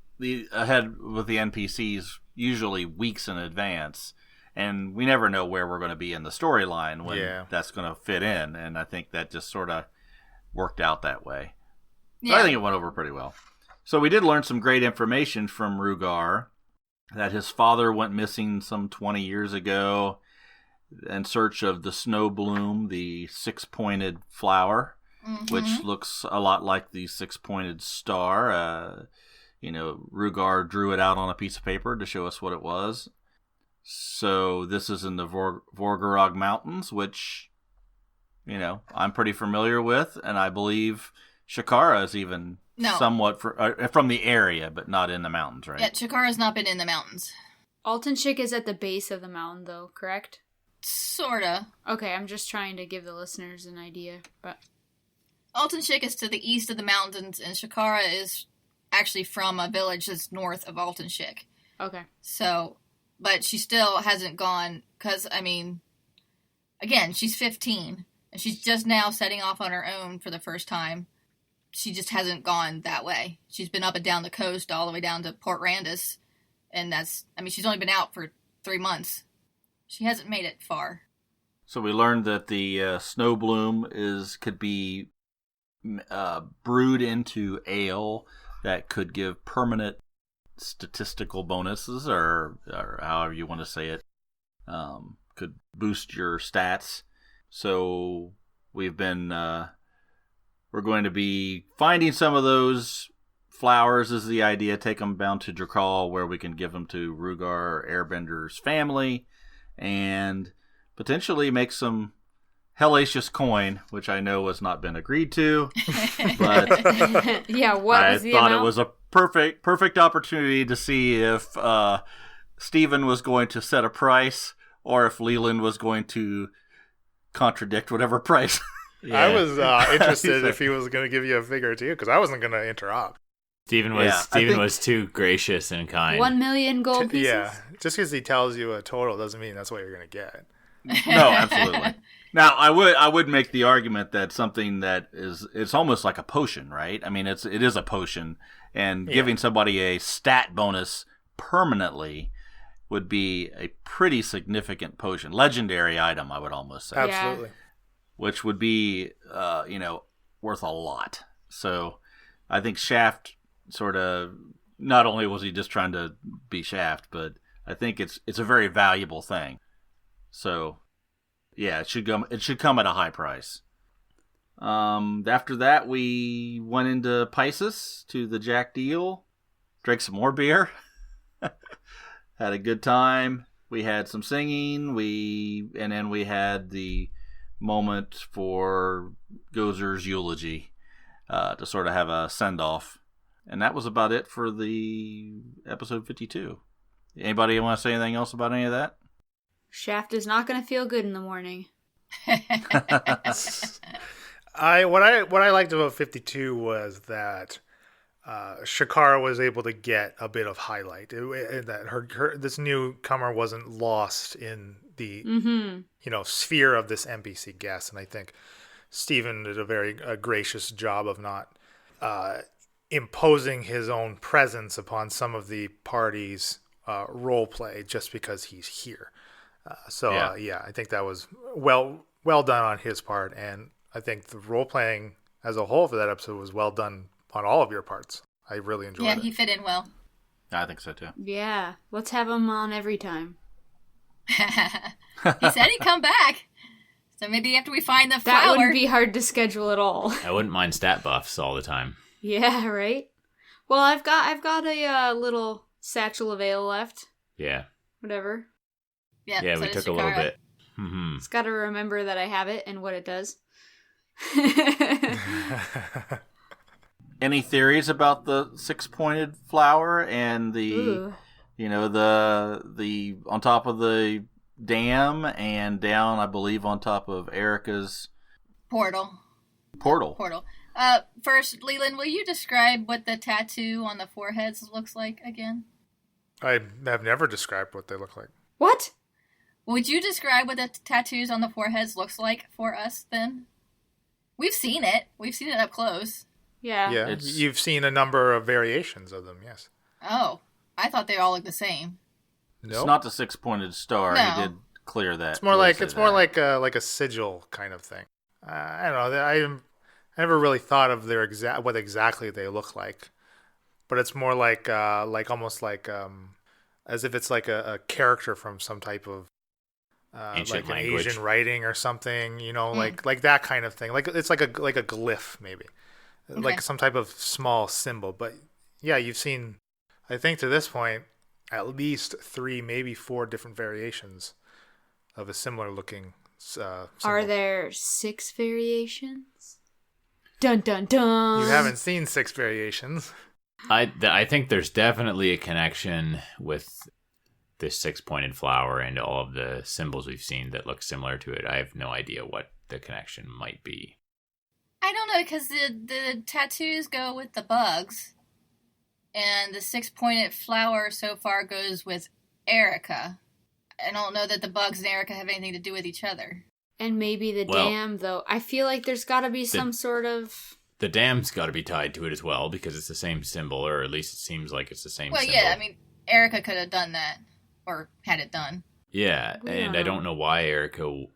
ahead with the NPCs usually weeks in advance, and we never know where we're going to be in the storyline when that's going to fit in. And I think that just sort of worked out that way. Yeah. I think it went over pretty well. So we did learn some great information from Rugar, that his father went missing some 20 years ago in search of the snow bloom, the six-pointed flower, which looks a lot like the six-pointed star. Rugar drew it out on a piece of paper to show us what it was. So this is in the Vorgorod Mountains, which, I'm pretty familiar with, and I believe Shakara is even somewhat from the area, but not in the mountains, right? Yeah, Chikara's not been in the mountains. Altenshik is at the base of the mountain, though, correct? Sorta. Okay, I'm just trying to give the listeners an idea, but... Altenshik is to the east of the mountains, and Shakara is actually from a village that's north of Altenshik. Okay. So, but she still hasn't gone, because, again, she's 15, and she's just now setting off on her own for the first time. She just hasn't gone that way. She's been up and down the coast all the way down to Port Randus, and she's only been out for 3 months. She hasn't made it far. So we learned that the snow bloom could be brewed into ale that could give permanent statistical bonuses, or however you want to say it, could boost your stats. So we've been we're going to be finding some of those flowers is the idea. Take them down to Drakal, where we can give them to Rugar Airbender's family, and potentially make some hellacious coin, which I know has not been agreed to. But yeah, what I was the thought amount? it was a perfect opportunity to see if Stephen was going to set a price, or if Leland was going to contradict whatever price. I was interested if he was going to give you a figure too, because I wasn't going to interrupt. Stephen was too gracious and kind. 1 million gold pieces? Yeah, just because he tells you a total doesn't mean that's what you're going to get. No, absolutely. Now, I would make the argument that something that it's almost like a potion, right? I mean, it is a potion, and giving somebody a stat bonus permanently would be a pretty significant potion, legendary item, I would almost say, Absolutely. which would be worth a lot. So, I think Shaft sort of, not only was he just trying to be Shaft, but I think it's a very valuable thing. So, yeah, it should come at a high price. After that, we went into Pisces to the Jack Deal, drank some more beer, had a good time. We had some singing. And then we had the moment for Gozer's eulogy to sort of have a send off, and that was about it for the episode 52. Anybody want to say anything else about any of that? Shaft is not going to feel good in the morning. What I liked about 52 was that Shakara was able to get a bit of highlight. That her this newcomer wasn't lost in the sphere of this NPC guest, and I think Steven did a very gracious job of not imposing his own presence upon some of the party's role play just because he's here. I think that was well done on his part, and I think the role playing as a whole for that episode was well done on all of your parts. I really enjoyed it. Yeah, he fit in well. I think so too. Yeah, let's have him on every time. He said he'd come back. So maybe after we find the flower. That wouldn't be hard to schedule at all. I wouldn't mind stat buffs all the time. Yeah, right? Well, I've got a little satchel of ale left. Yeah. Whatever. Yeah, yeah, so we does took a little Shakara. bit. Mm-hmm. It's got to remember that I have it and what it does. Any theories about the 6-pointed flower and the Ooh. the on top of the dam and down, I believe, on top of Erica's Portal. First, Leland, will you describe what the tattoo on the foreheads looks like again? I have never described what they look like. What? Would you describe what the tattoos on the foreheads looks like for us then? We've seen it. We've seen it up close. Yeah. Yeah, you've seen a number of variations of them, yes. Oh, I thought they all looked the same. No, It's not the 6-pointed star. No. He did clear that. It's more like a sigil kind of thing. I don't know. I never really thought of their what exactly they look like, but it's more like almost like as if it's like a character from some type of Ancient like language. an Asian writing or something. Like that kind of thing. Like it's like a glyph maybe, like some type of small symbol. But yeah, you've seen, I think to this point, at least 3, maybe 4 different variations of a similar looking symbol. Are there 6 variations? Dun dun dun. You haven't seen 6 variations. I think there's definitely a connection with this 6-pointed flower and all of the symbols we've seen that look similar to it. I have no idea what the connection might be. I don't know, because the tattoos go with the bugs, and the 6-pointed flower so far goes with Erica. I don't know that the bugs and Erica have anything to do with each other. And maybe the dam, though. I feel like there's got to be some sort of... The dam's got to be tied to it as well, because it's the same symbol, or at least it seems like it's the same symbol. Well, yeah, I mean, Erica could have done that, or had it done. Yeah, and I don't know why Erica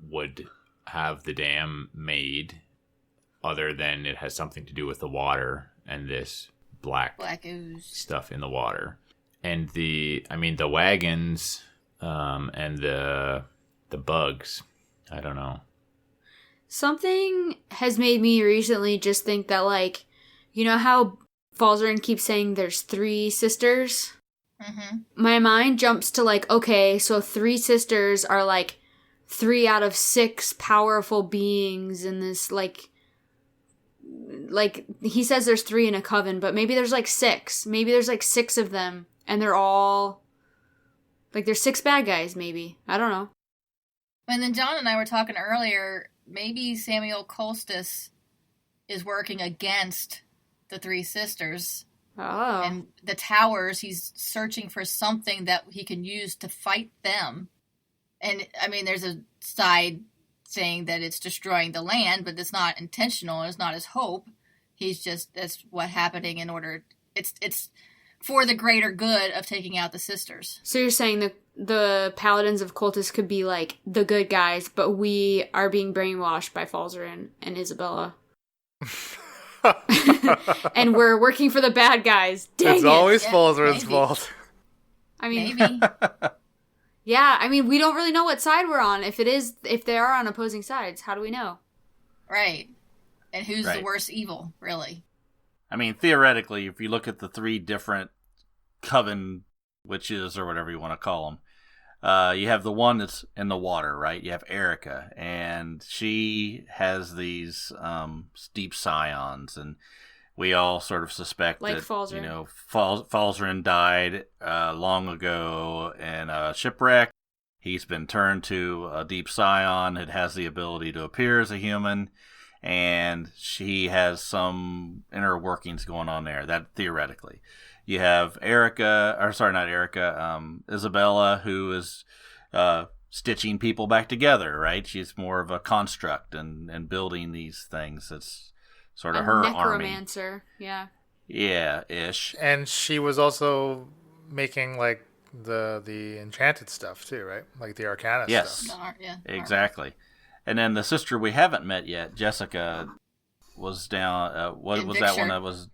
would have the dam made, other than it has something to do with the water and this black ooze stuff in the water. And the wagons and the bugs, I don't know. Something has made me recently just think that, like, you know how Falzarin keeps saying there's 3 sisters? Mm-hmm. My mind jumps to, like, okay, so 3 sisters are, like, 3 out of 6 powerful beings in this, like, he says there's 3 in a coven, but maybe there's, like, 6. Maybe there's, like, 6 of them, and they're all, like, there's 6 bad guys, maybe. I don't know. And then John and I were talking earlier, maybe Samuel Colstis is working against the 3 sisters. Oh. And the towers, he's searching for something that he can use to fight them. And, I mean, there's a side saying that it's destroying the land, but it's not intentional. It's not his hope. He's just, that's what's happening in order, it's for the greater good of taking out the sisters. So you're saying that the Paladins of Cultus could be, like, the good guys, but we are being brainwashed by Falzarin and Isabella. And we're working for the bad guys. Dang It's it. always Yeah, Falzarin's maybe. fault. I mean, Maybe. yeah, I mean, we don't really know what side we're on. If they are on opposing sides, how do we know? Right. And who's Right. the worst evil, really? I mean, theoretically, if you look at the 3 different coven witches or whatever you want to call them, you have the one that's in the water, right? You have Erica, and she has these deep scions, and we all sort of suspect Like that Falzarin. Falzarin died long ago in a shipwreck. He's been turned to a deep scion. It has the ability to appear as a human, and she has some inner workings going on there. That theoretically, you have Isabella, who is stitching people back together. Right? She's more of a construct and building these things. It's sort of A her necromancer, army. yeah. Yeah, ish. And she was also making like the enchanted stuff too, right? Like the arcana Yes. stuff. Yeah. Exactly. And then the sister we haven't met yet, Jessica, was down. What And was that one Victor. that was?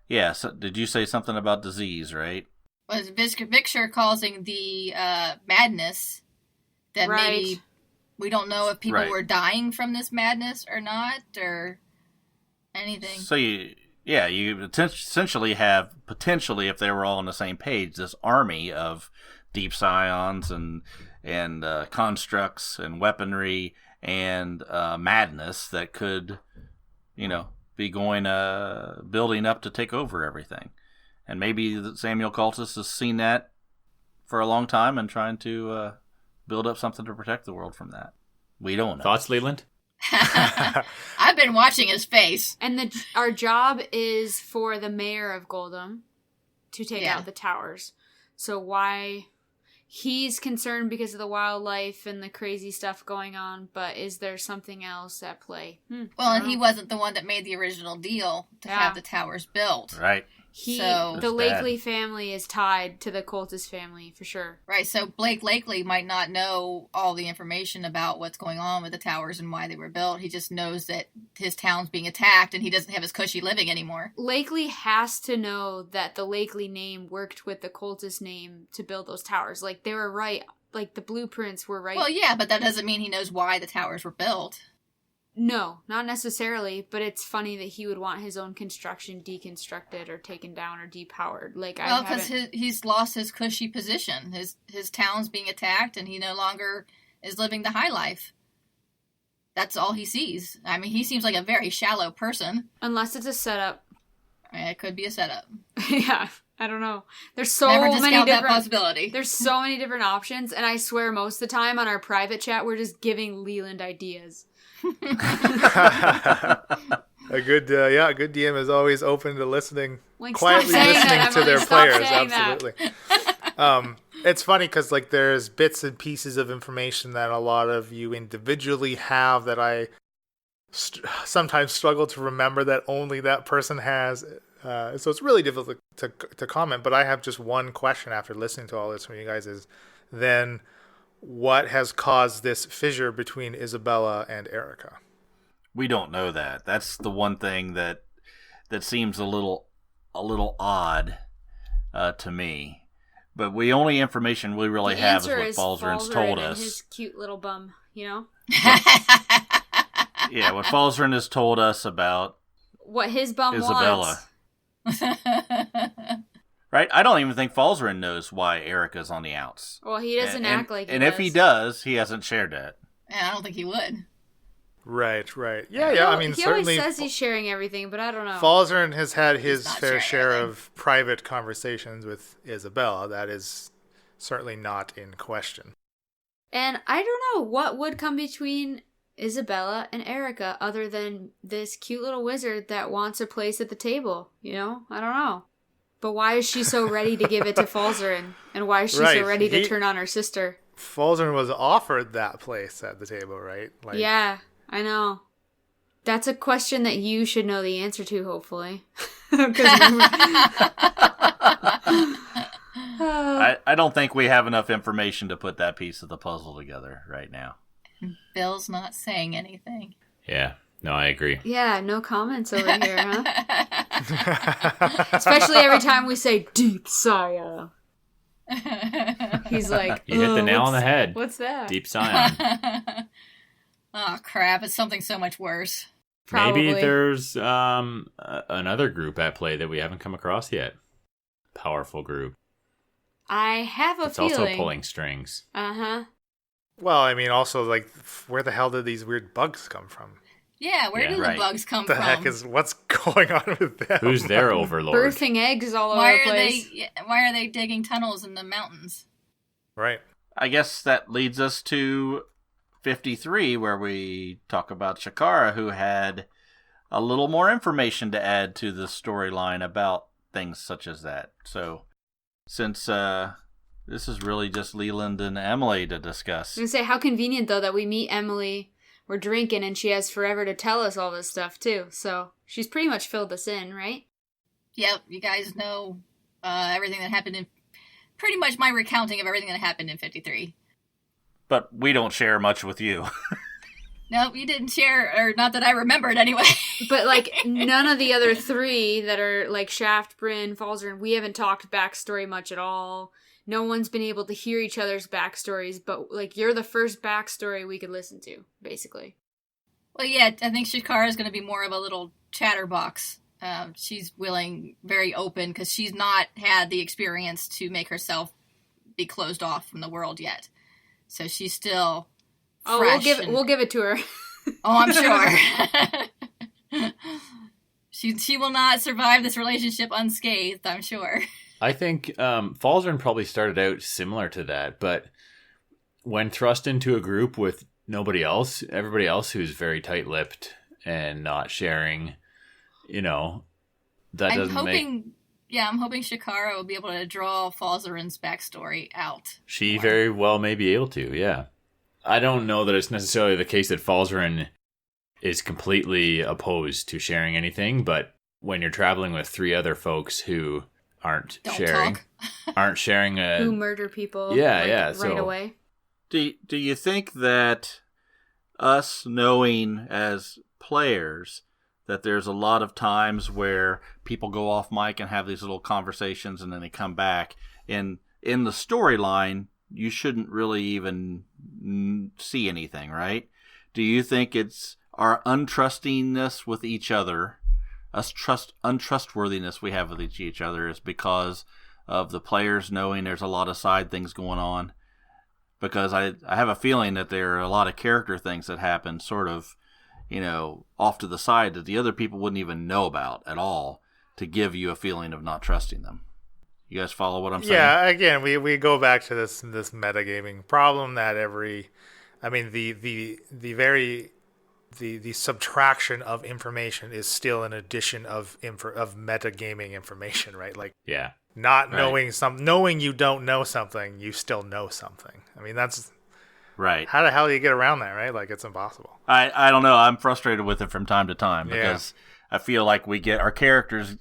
Yeah. So did you say something about disease, right? Was Victor causing the madness that Right. maybe we don't know if people Right. were dying from this madness or not, or anything. So you essentially have, potentially, if they were all on the same page, this army of deep scions and constructs and weaponry and madness that could, be going building up to take over everything. And maybe Samuel Cultus has seen that for a long time and trying to build up something to protect the world from that. We don't know. Thoughts, Leland? I've been watching his face. And our job is for the mayor of Goldham to take Yeah. out the towers. So why he's concerned because of the wildlife and the crazy stuff going on, but is there something else at play? Well, and he wasn't the one that made the original deal to Yeah. have the towers built. Right. So- The That's bad. Lakely family is tied to the Cultus family for sure. Right, so Blake Lakely might not know all the information about what's going on with the towers and why they were built. He just knows that his town's being attacked and he doesn't have his cushy living anymore. Lakely has to know that the Lakely name worked with the Cultus name to build those towers. Like, they were right. Like, the blueprints were right. Well, yeah, but that doesn't mean he knows why the towers were built. No, not necessarily, but it's funny that he would want his own construction deconstructed or taken down or depowered. Like, Well, I because haven't... he's lost his cushy position. His town's being attacked and he no longer is living the high life. That's all he sees. I mean, he seems like a very shallow person. Unless it's a setup. It could be a setup. Yeah, I don't know. There's so Never many discount that different... possibility. There's so many different options, and I swear most of the time on our private chat, we're just giving Leland ideas. A good DM is always open to listening, Like, quietly stop saying listening that, to Emily, their stop players. saying that. Absolutely. It's funny because like there's bits and pieces of information that a lot of you individually have that I sometimes struggle to remember that only that person has. So it's really difficult to comment. But I have just one question after listening to all this from you guys: is then what has caused this fissure between Isabella and Erica? We don't know that. That's the one thing that seems a little odd to me. But the only information we really The have is answer what Falzarin's told and us. his cute little bum, you know? Yeah, what Falzarin has told us about What his bum Isabella. wants. Right? I don't even think Falzarin knows why Erica's on the outs. Well, he doesn't act like he and does. if he does, he hasn't shared that. And I don't think he would. Right. Yeah. I mean, he certainly. always says he's sharing everything, but I don't know. Falzarin has had his not fair sharing share anything. of private conversations with Isabella. That is certainly not in question. And I don't know what would come between Isabella and Erica other than this cute little wizard that wants a place at the table, you know? I don't know. But why is she so ready to give it to Falzarin? And why is she Right, so ready to he- turn on her sister? Falzarin was offered that place at the table, right? Like, Yeah, I know. That's a question that you should know the answer to, hopefully. 'Cause I don't think we have enough information to put that piece of the puzzle together right now. Bill's not saying anything. Yeah. No, I agree. yeah, no comments over here, huh? Especially every time we say deep Saya. He's like, You hit the nail on the what's- head. What's that? Deep Scion. Oh, crap. It's something so much worse. Probably. Maybe there's another group at play that we haven't come across yet. Powerful group. I have a It's feeling. also pulling strings. Uh-huh. Well, I mean, also, like, where the hell did these weird bugs come from? Yeah, where do right. the bugs come What the from? heck is what's going on with them? Who's their overlord? Birthing eggs all over Why the are place. why are they digging tunnels in the mountains? Right. I guess that leads us to 53, where we talk about Shakara, who had a little more information to add to the storyline about things such as that. So, since this is really just Leland and Emily to discuss. I was gonna say, how convenient, though, that we meet Emily, we're drinking, and she has forever to tell us all this stuff, too. So, she's pretty much filled us in, right? Yep, you guys know everything that happened in... Pretty much my recounting of everything that happened in 53. But we don't share much with you. Nope, you didn't share, or not that I remembered anyway. But, like, none of the other three that are, like, Shaft, Bryn, Falzarin, we haven't talked backstory much at all. No one's been able to hear each other's backstories, but, like, you're the first backstory we could listen to, basically. Well, yeah, I think Shakara is going to be more of a little chatterbox. She's very open, because she's not had the experience to make herself be closed off from the world yet. So she's still fresh. We'll give it to her. Oh, I'm sure. She will not survive this relationship unscathed, I'm sure. I think Falzarin probably started out similar to that, but when thrust into a group with everybody else who's very tight-lipped and not sharing, that doesn't make... Yeah, I'm hoping Shakara will be able to draw Falzarin's backstory out. She very well may be able to, yeah. I don't know that it's necessarily the case that Falzarin is completely opposed to sharing anything, but when you're traveling with three other folks who aren't sharing Who murder people right away. Do you think that us knowing as players that there's a lot of times where people go off mic and have these little conversations and then they come back, and in the storyline you shouldn't really even see anything, right? Do you think it's our untrustingness with each other, untrustworthiness we have with each other, is because of the players knowing there's a lot of side things going on? Because I have a feeling that there are a lot of character things that happen sort of, off to the side that the other people wouldn't even know about at all, to give you a feeling of not trusting them. You guys follow what I'm saying? Yeah, again, we go back to this metagaming problem that the subtraction of information is still an addition of metagaming information, right? Like, yeah, not knowing knowing you don't know something, you still know something. I mean, that's right. How the hell do you get around that, right? Like, it's impossible. I don't know. I'm frustrated with it from time to time because I feel like we get our characters.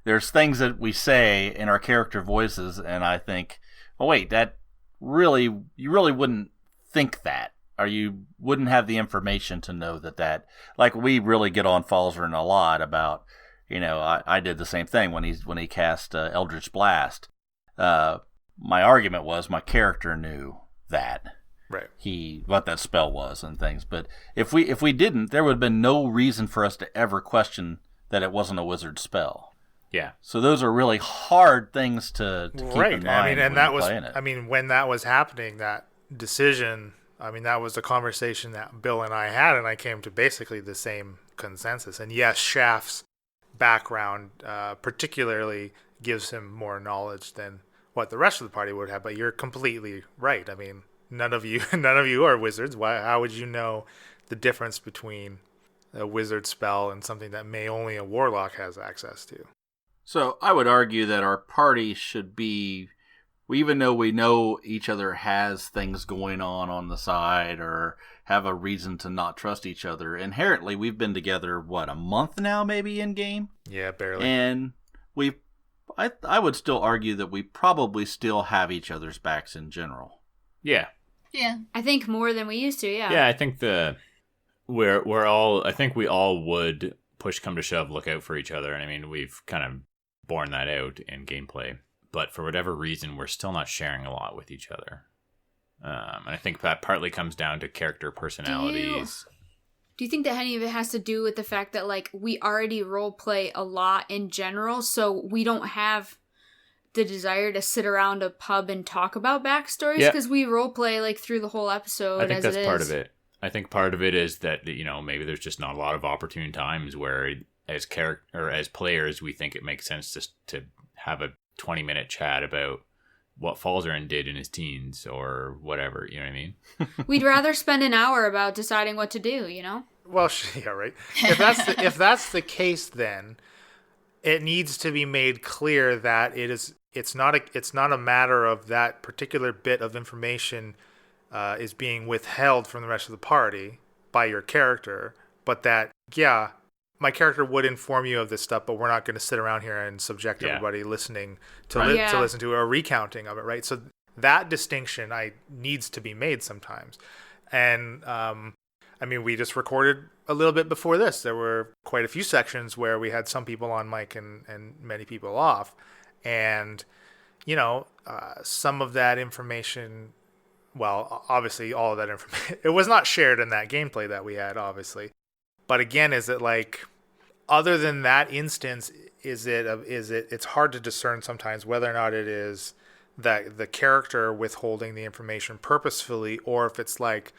There's things that we say in our character voices, and I think, oh wait, you really wouldn't think that, or you wouldn't have the information to know that. Like, we really get on Falzarin a lot about, I did the same thing when he cast Eldritch Blast. My argument was my character knew that. Right. What that spell was and things. But if we didn't, there would have been no reason for us to ever question that it wasn't a wizard spell. Yeah. So those are really hard things to keep in mind. I mean, and that was, it. When that was happening, that decision, that was a conversation that Bill and I had, and I came to basically the same consensus. And yes, Shaft's background particularly gives him more knowledge than what the rest of the party would have, but you're completely right. I mean, none of you are wizards. How would you know the difference between a wizard spell and something that only a warlock has access to? So I would argue that our party should be, even though we know each other has things going on the side or have a reason to not trust each other, inherently we've been together, a month now maybe in game? Yeah, barely. And I would still argue that we probably still have each other's backs in general. Yeah. Yeah. I think more than we used to, yeah. Yeah, I think I think we all would, push come to shove, look out for each other. And I mean, we've kind of borne that out in gameplay. But for whatever reason, we're still not sharing a lot with each other. And I think that partly comes down to character personalities. Do you think that any of it has to do with the fact that, like, we already role play a lot in general, so we don't have the desire to sit around a pub and talk about backstories? Because we role play, like, through the whole episode. I think that's part of it. I think part of it is that, you know, maybe there's just not a lot of opportune times where, as players, we think it makes sense to have a 20-minute chat about what Falzarin did in his teens or whatever, you know what I mean? We'd rather spend an hour about deciding what to do, you know? Well, yeah, right. If that's the case, then it needs to be made clear that it's not a matter of that particular bit of information is being withheld from the rest of the party by your character, but that, yeah, my character would inform you of this stuff, but we're not going to sit around here and subject everybody listening to listen to a recounting of it, right? So that distinction needs to be made sometimes. And I mean, we just recorded a little bit before this. There were quite a few sections where we had some people on mic and many people off. And, you know, some of that information, well, obviously all of that information, it was not shared in that gameplay that we had, obviously. But again, is it like, other than that instance, it's hard to discern sometimes whether or not it is that the character withholding the information purposefully, or if it's like,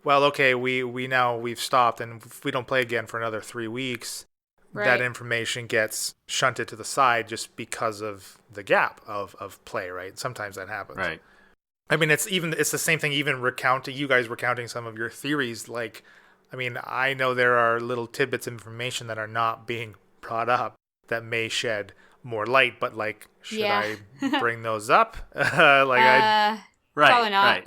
well, okay, we've stopped, and if we don't play again for another 3 weeks, that information gets shunted to the side just because of the gap of play, right? Sometimes that happens. Right. I mean, it's the same thing, even you guys recounting some of your theories, like, I mean, I know there are little tidbits of information that are not being brought up that may shed more light, but like, should I bring those up? Probably not. Right.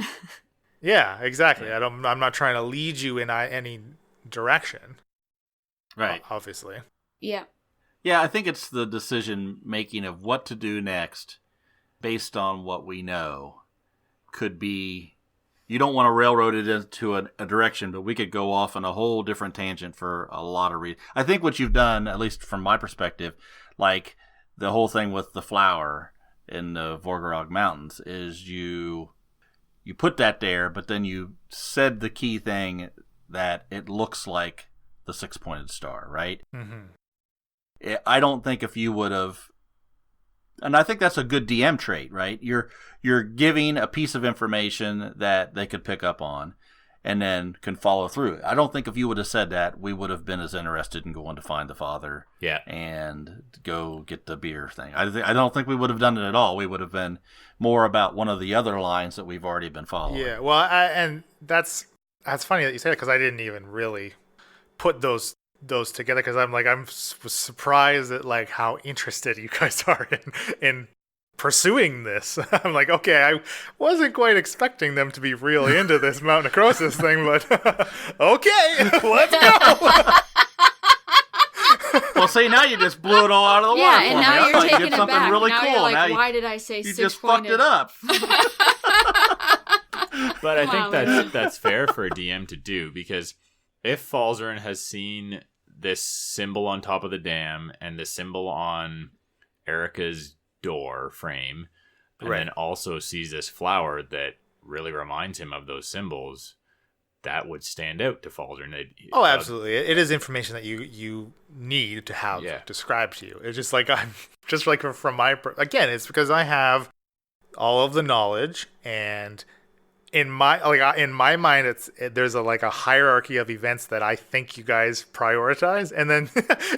Yeah, exactly. I'm not trying to lead you in any direction. Right. Obviously. Yeah. Yeah, I think it's the decision making of what to do next based on what we know. Could be, you don't want to railroad it into a direction, but we could go off on a whole different tangent for a lot of reasons. I think what you've done, at least from my perspective, like the whole thing with the flower in the Vorgorog Mountains, is you put that there, but then you said the key thing that it looks like the six-pointed star, right? Mm-hmm. I don't think if you would have, and I think that's a good DM trait, right? You're giving a piece of information that they could pick up on and then can follow through. I don't think if you would have said that, we would have been as interested in going to find the father and go get the beer thing. I don't think we would have done it at all. We would have been more about one of the other lines that we've already been following. Yeah, well, and that's funny that you say that, because I didn't even really put those together, because I'm surprised at like how interested you guys are in pursuing this. I'm like, okay, I wasn't quite expecting them to be really into this mountain necrosis thing, but okay, let's go. Well, see, now you just blew it all out of the water. Yeah, and now you're taking it something back. really now cool. You're like, now why did I say you six-pointed? just fucked it up. But I think that's fair for a DM to do, because if Falzarin has seen this symbol on top of the dam and the symbol on Erica's door frame, and then also sees this flower that really reminds him of those symbols, that would stand out to Falzarin. Oh, absolutely. It is information that you need to have described to you. It's just like, I'm just like, from my, again, it's because I have all of the knowledge, and in my mind, there's a hierarchy of events that I think you guys prioritize, and then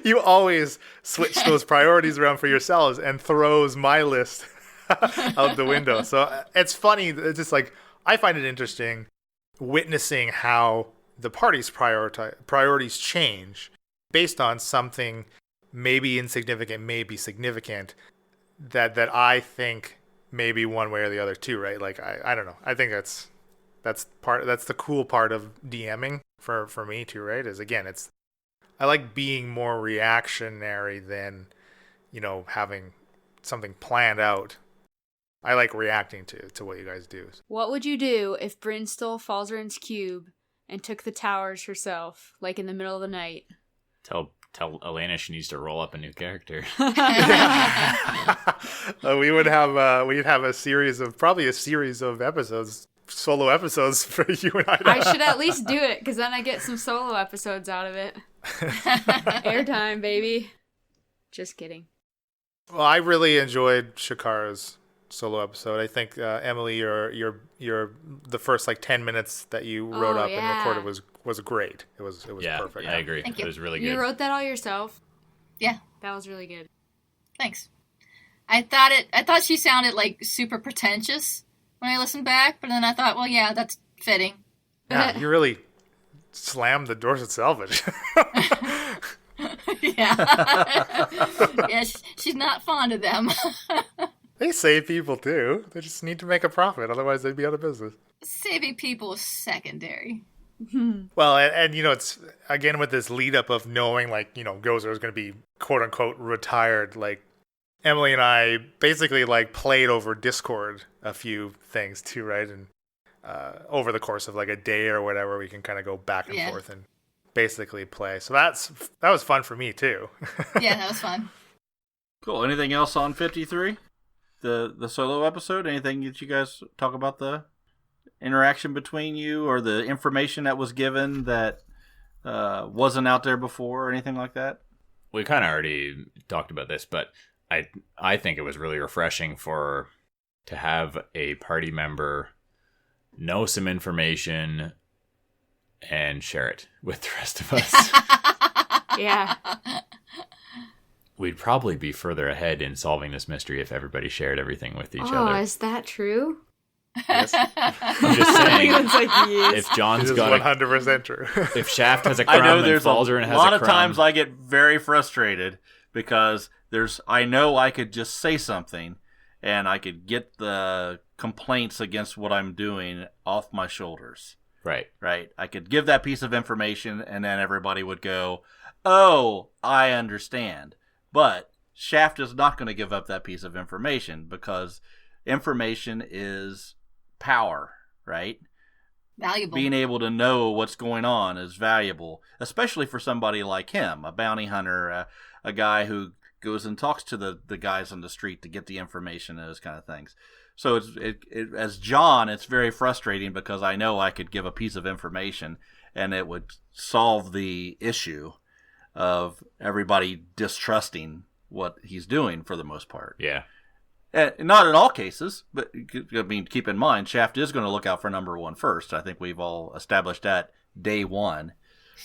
you always switch those priorities around for yourselves and throws my list out the window. So it's funny. It's just like, I find it interesting witnessing how the party's priorities change based on something maybe insignificant, maybe significant, that I think maybe one way or the other too, right? Like, I don't know. I think that's the cool part of DMing for me too, right? Is, again, I like being more reactionary than, having something planned out. I like reacting to what you guys do. What would you do if Bryn stole Falzarin's cube and took the towers herself, like in the middle of the night? Tell Elena she needs to roll up a new character. We'd have a series of episodes solo episodes for you and I. I should at least do it, because then I get some solo episodes out of it. Airtime, baby. Just kidding. Well, I really enjoyed Shakara's solo episode. I think Emily, your the first like 10 minutes that you wrote up and recorded was great. It was perfect. I agree. Thank you. It was really good. You wrote that all yourself? Yeah. That was really good. Thanks. I thought she sounded like super pretentious when I listened back, but then I thought, well, yeah, that's fitting. Yeah, you really slammed the Dorset Salvage. Yeah. Yeah, she's not fond of them. They save people too. They just need to make a profit, otherwise they'd be out of business. Saving people is secondary. Well, and you know, it's again with this lead up of knowing like, you know, Gozer is going to be quote unquote retired. Like Emily and I basically like played over Discord a few things too, right? And over the course of like a day or whatever, we can kind of go back and forth and basically play. So that was fun for me too. Yeah, that was fun. Cool. Anything else on 53? The solo episode? Anything that you guys talk about the interaction between you or the information that was given that wasn't out there before or anything like that? We kind of already talked about this, but I think it was really refreshing to have a party member know some information and share it with the rest of us. Yeah. We'd probably be further ahead in solving this mystery if everybody shared everything with each Oh, other. is that true? Yes. I'm just saying, Everyone's like, yes. if John's This is got 100% true. if Shaft has a I crumb know and there's Falzarin has a lot of crumb, times I get very frustrated because I know I could just say something and I could get the complaints against what I'm doing off my shoulders. right? I could give that piece of information and then everybody would go, "Oh, I understand." But Shaft is not going to give up that piece of information because information is power, right? Valuable. Being able to know what's going on is valuable, especially for somebody like him, a bounty hunter, a guy who goes and talks to the guys on the street to get the information and those kind of things. So as John, it's very frustrating because I know I could give a piece of information and it would solve the issue of everybody distrusting what he's doing for the most part. Yeah. And not in all cases, but I mean, keep in mind, Shaft is going to look out for number one first. I think we've all established that day one.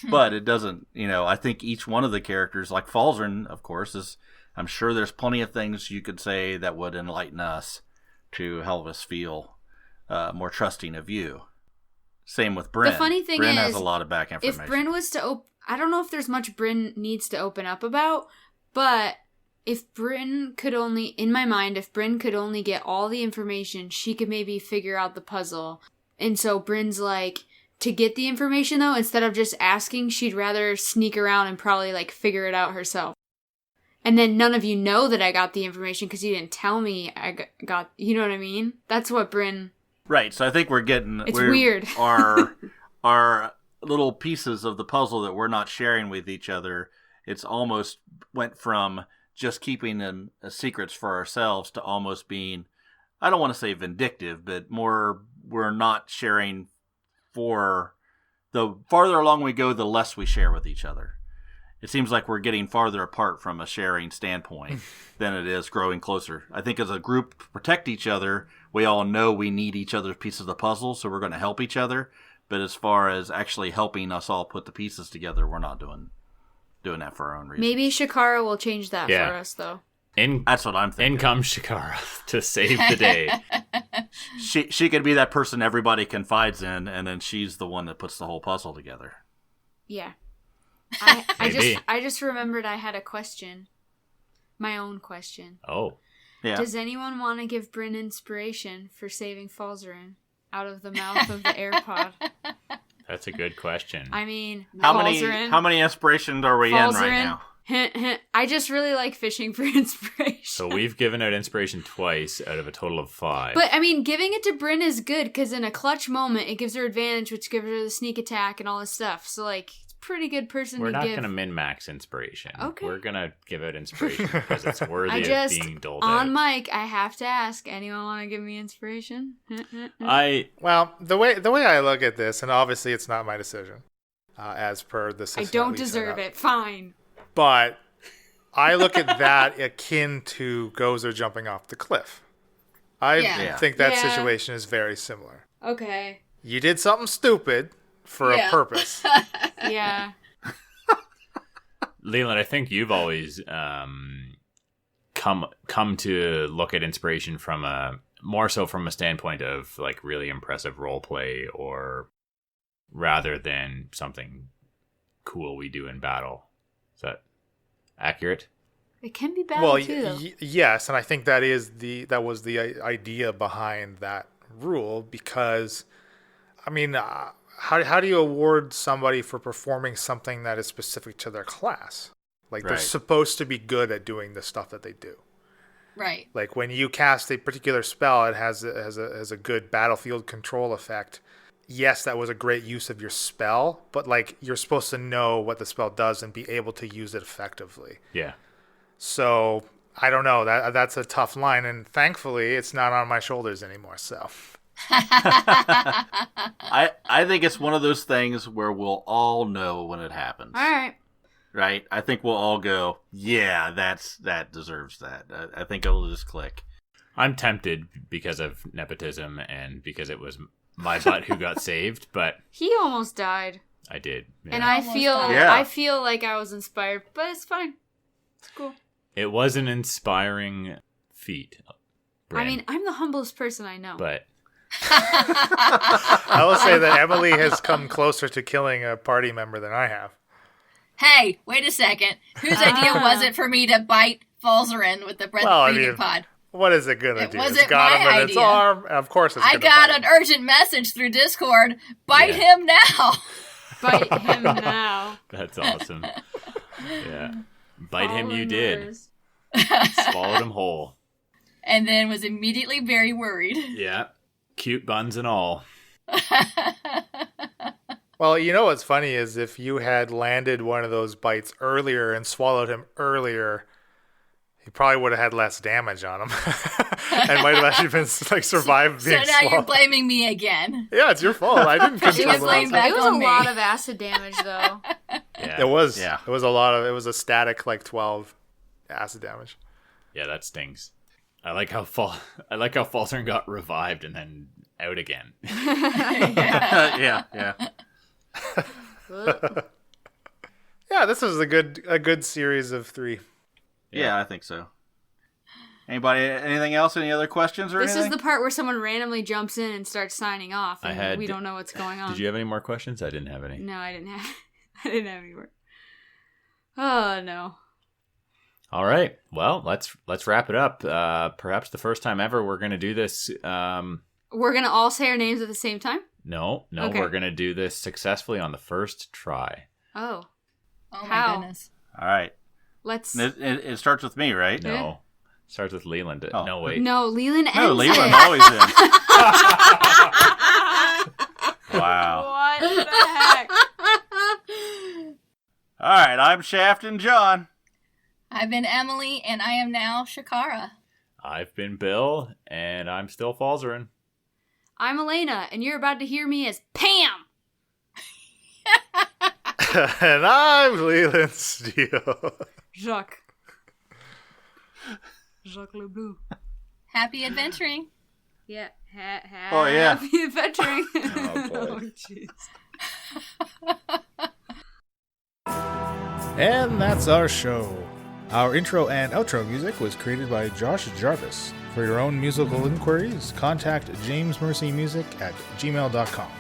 But it doesn't, I think each one of the characters, like Falzarin, of course, I'm sure there's plenty of things you could say that would enlighten us to help us feel more trusting of you. Same with Bryn. The funny thing Bryn is, has a lot of back information. if Bryn was to I don't know if there's much Bryn needs to open up about, but if Bryn could only, in my mind, if Bryn could only get all the information, she could maybe figure out the puzzle. And so Bryn's like, to get the information though, instead of just asking, she'd rather sneak around and probably like figure it out herself. And then none of you know that I got the information because you didn't tell me I got, you know what I mean? That's what Bryn... Right, so I think It's weird. our little pieces of the puzzle that we're not sharing with each other, it's almost went from just keeping them as secrets for ourselves to almost being, I don't want to say vindictive, but more we're not sharing for the farther along we go, the less we share with each other. It seems like we're getting farther apart from a sharing standpoint than it is growing closer. I think as a group to protect each other, we all know we need each other's pieces of the puzzle, so we're going to help each other. But as far as actually helping us all put the pieces together, we're not doing that for our own reasons. Maybe Shakara will change that for us, though. That's what I'm thinking. In comes Shakara to save the day. She could be that person everybody confides in, and then she's the one that puts the whole puzzle together. Yeah. I Maybe. just remembered I had a question. My own question. Oh. Yeah. Does anyone want to give Bryn inspiration for saving Falzarin out of the mouth of the AirPod? That's a good question. I mean, How Falzarin, many inspirations are we in right now? Hint, hint. I just really like fishing for inspiration. So we've given out inspiration twice out of a total of 5. But, I mean, giving it to Bryn is good, because in a clutch moment, it gives her advantage, which gives her the sneak attack and all this stuff. So, like, it's pretty good person We're to not give. going to min-max inspiration. Okay. We're going to give out inspiration because it's worthy I just, of being doled on out. mic, I have to ask, anyone want to give me inspiration? Well, the way I look at this, and obviously it's not my decision, as per the I system. don't deserve it. Fine. But I look at that akin to Gozer jumping off the cliff. I think that situation is very similar. Okay. You did something stupid for a purpose. Yeah. Leland, I think you've always come to look at inspiration from more so from a standpoint of like really impressive role play, or rather than something cool we do in battle. Is that accurate? It can be bad too, though. Yes, and I think that was the idea behind that rule, because, I mean, how do you award somebody for performing something that is specific to their class? Like, they're supposed to be good at doing the stuff that they do. Right. Like, when you cast a particular spell, it has a good battlefield control effect. Yes, that was a great use of your spell, but, like, you're supposed to know what the spell does and be able to use it effectively. Yeah. So, I don't know. That's a tough line, and thankfully, it's not on my shoulders anymore, so... I think it's one of those things where we'll all know when it happens. All right. Right? I think we'll all go, yeah, that deserves that. I think it'll just click. I'm tempted because of nepotism and because it was my butt who got saved, but He almost died. I did. Yeah. And I feel like I was inspired, but it's fine. It's cool. It was an inspiring feat. Bryn, I mean, I'm the humblest person I know. but I will say that Emily has come closer to killing a party member than I have. Hey, wait a second. Whose idea was it for me to bite Falzarin with the breath breathing pod? What is it going to It do? wasn't It's got my him in its idea. arm. Of course it's I going to got bite. an urgent message through Discord. Bite him now. Bite him now. that's awesome. Yeah. Bite him you Following did. orders. Swallowed him whole. And then was immediately very worried. Yeah. Cute buns and all. Well, you know what's funny is if you had landed one of those bites earlier and swallowed him earlier, he probably would have had less damage on him. And might have actually been like survived So being now swallowed. you're blaming me again. Yeah, it's your fault. I didn't She was control blamed it. back It was on a me. lot of acid damage, though. Yeah. It was. Yeah. It was a lot of. It was a static like 12 acid damage. Yeah, that stings. I like how Falzarin got revived and then out again. Yeah. Yeah, this was a good series of 3. Yeah, I think so. Anybody, anything else? Any other questions or This anything? is the part where someone randomly jumps in and starts signing off, and I had- we don't know what's going on. Did you have any more questions? I didn't have any. No, I didn't have. I didn't have any more. Oh no. All right. Well, let's wrap it up. Perhaps the first time ever we're going to do this. We're gonna all say our names at the same time. No, Okay. we're going to do this successfully on the first try. Oh, Oh How? my goodness. All right. let's. It starts with me, right? No. Yeah. Starts with Leland. Oh. No, wait. No, Leland ends No, Leland it. always in. Wow. What the heck? All right, I'm Shaft and John. I've been Emily, and I am now Shakara. I've been Bill, and I'm still Falzarin. I'm Elena, and you're about to hear me as Pam. And I'm Leland Steele. Jacques. Jacques Lebleu. Happy adventuring. Yeah. Oh, yeah. Happy adventuring. Oh, boy. Oh, jeez. And that's our show. Our intro and outro music was created by Josh Jarvis. For your own musical inquiries, contact jamesmercymusic@gmail.com.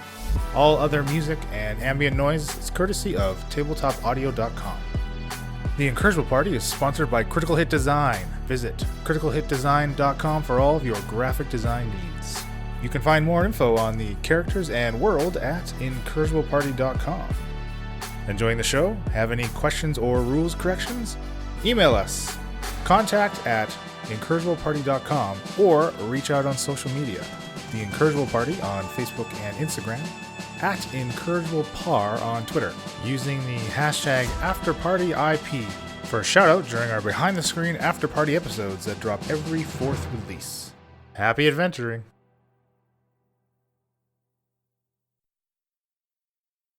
All other music and ambient noise is courtesy of tabletopaudio.com. The Encouragement Party is sponsored by Critical Hit Design. Visit criticalhitdesign.com for all of your graphic design needs. You can find more info on the characters and world at encourageableparty.com. Enjoying the show? Have any questions or rules corrections? Email us. contact@encourageableparty.com or reach out on social media. The Encourageable Party on Facebook and Instagram, at IncorrigiblePar on Twitter, using the hashtag AfterPartyIP for a shout-out during our behind-the-screen after-party episodes that drop every 4th release. Happy adventuring!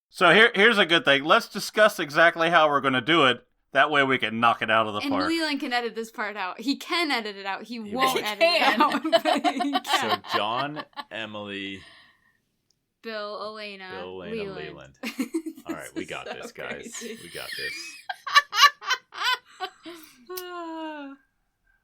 So here's a good thing. Let's discuss exactly how we're going to do it. That way we can knock it out of the park. And Leland can edit this part out. He can edit it out. He won't edit can. it out. But he So can. John, Emily, Bill, Elena, Leland. Leland. All right, we got So this, guys. crazy. We got this.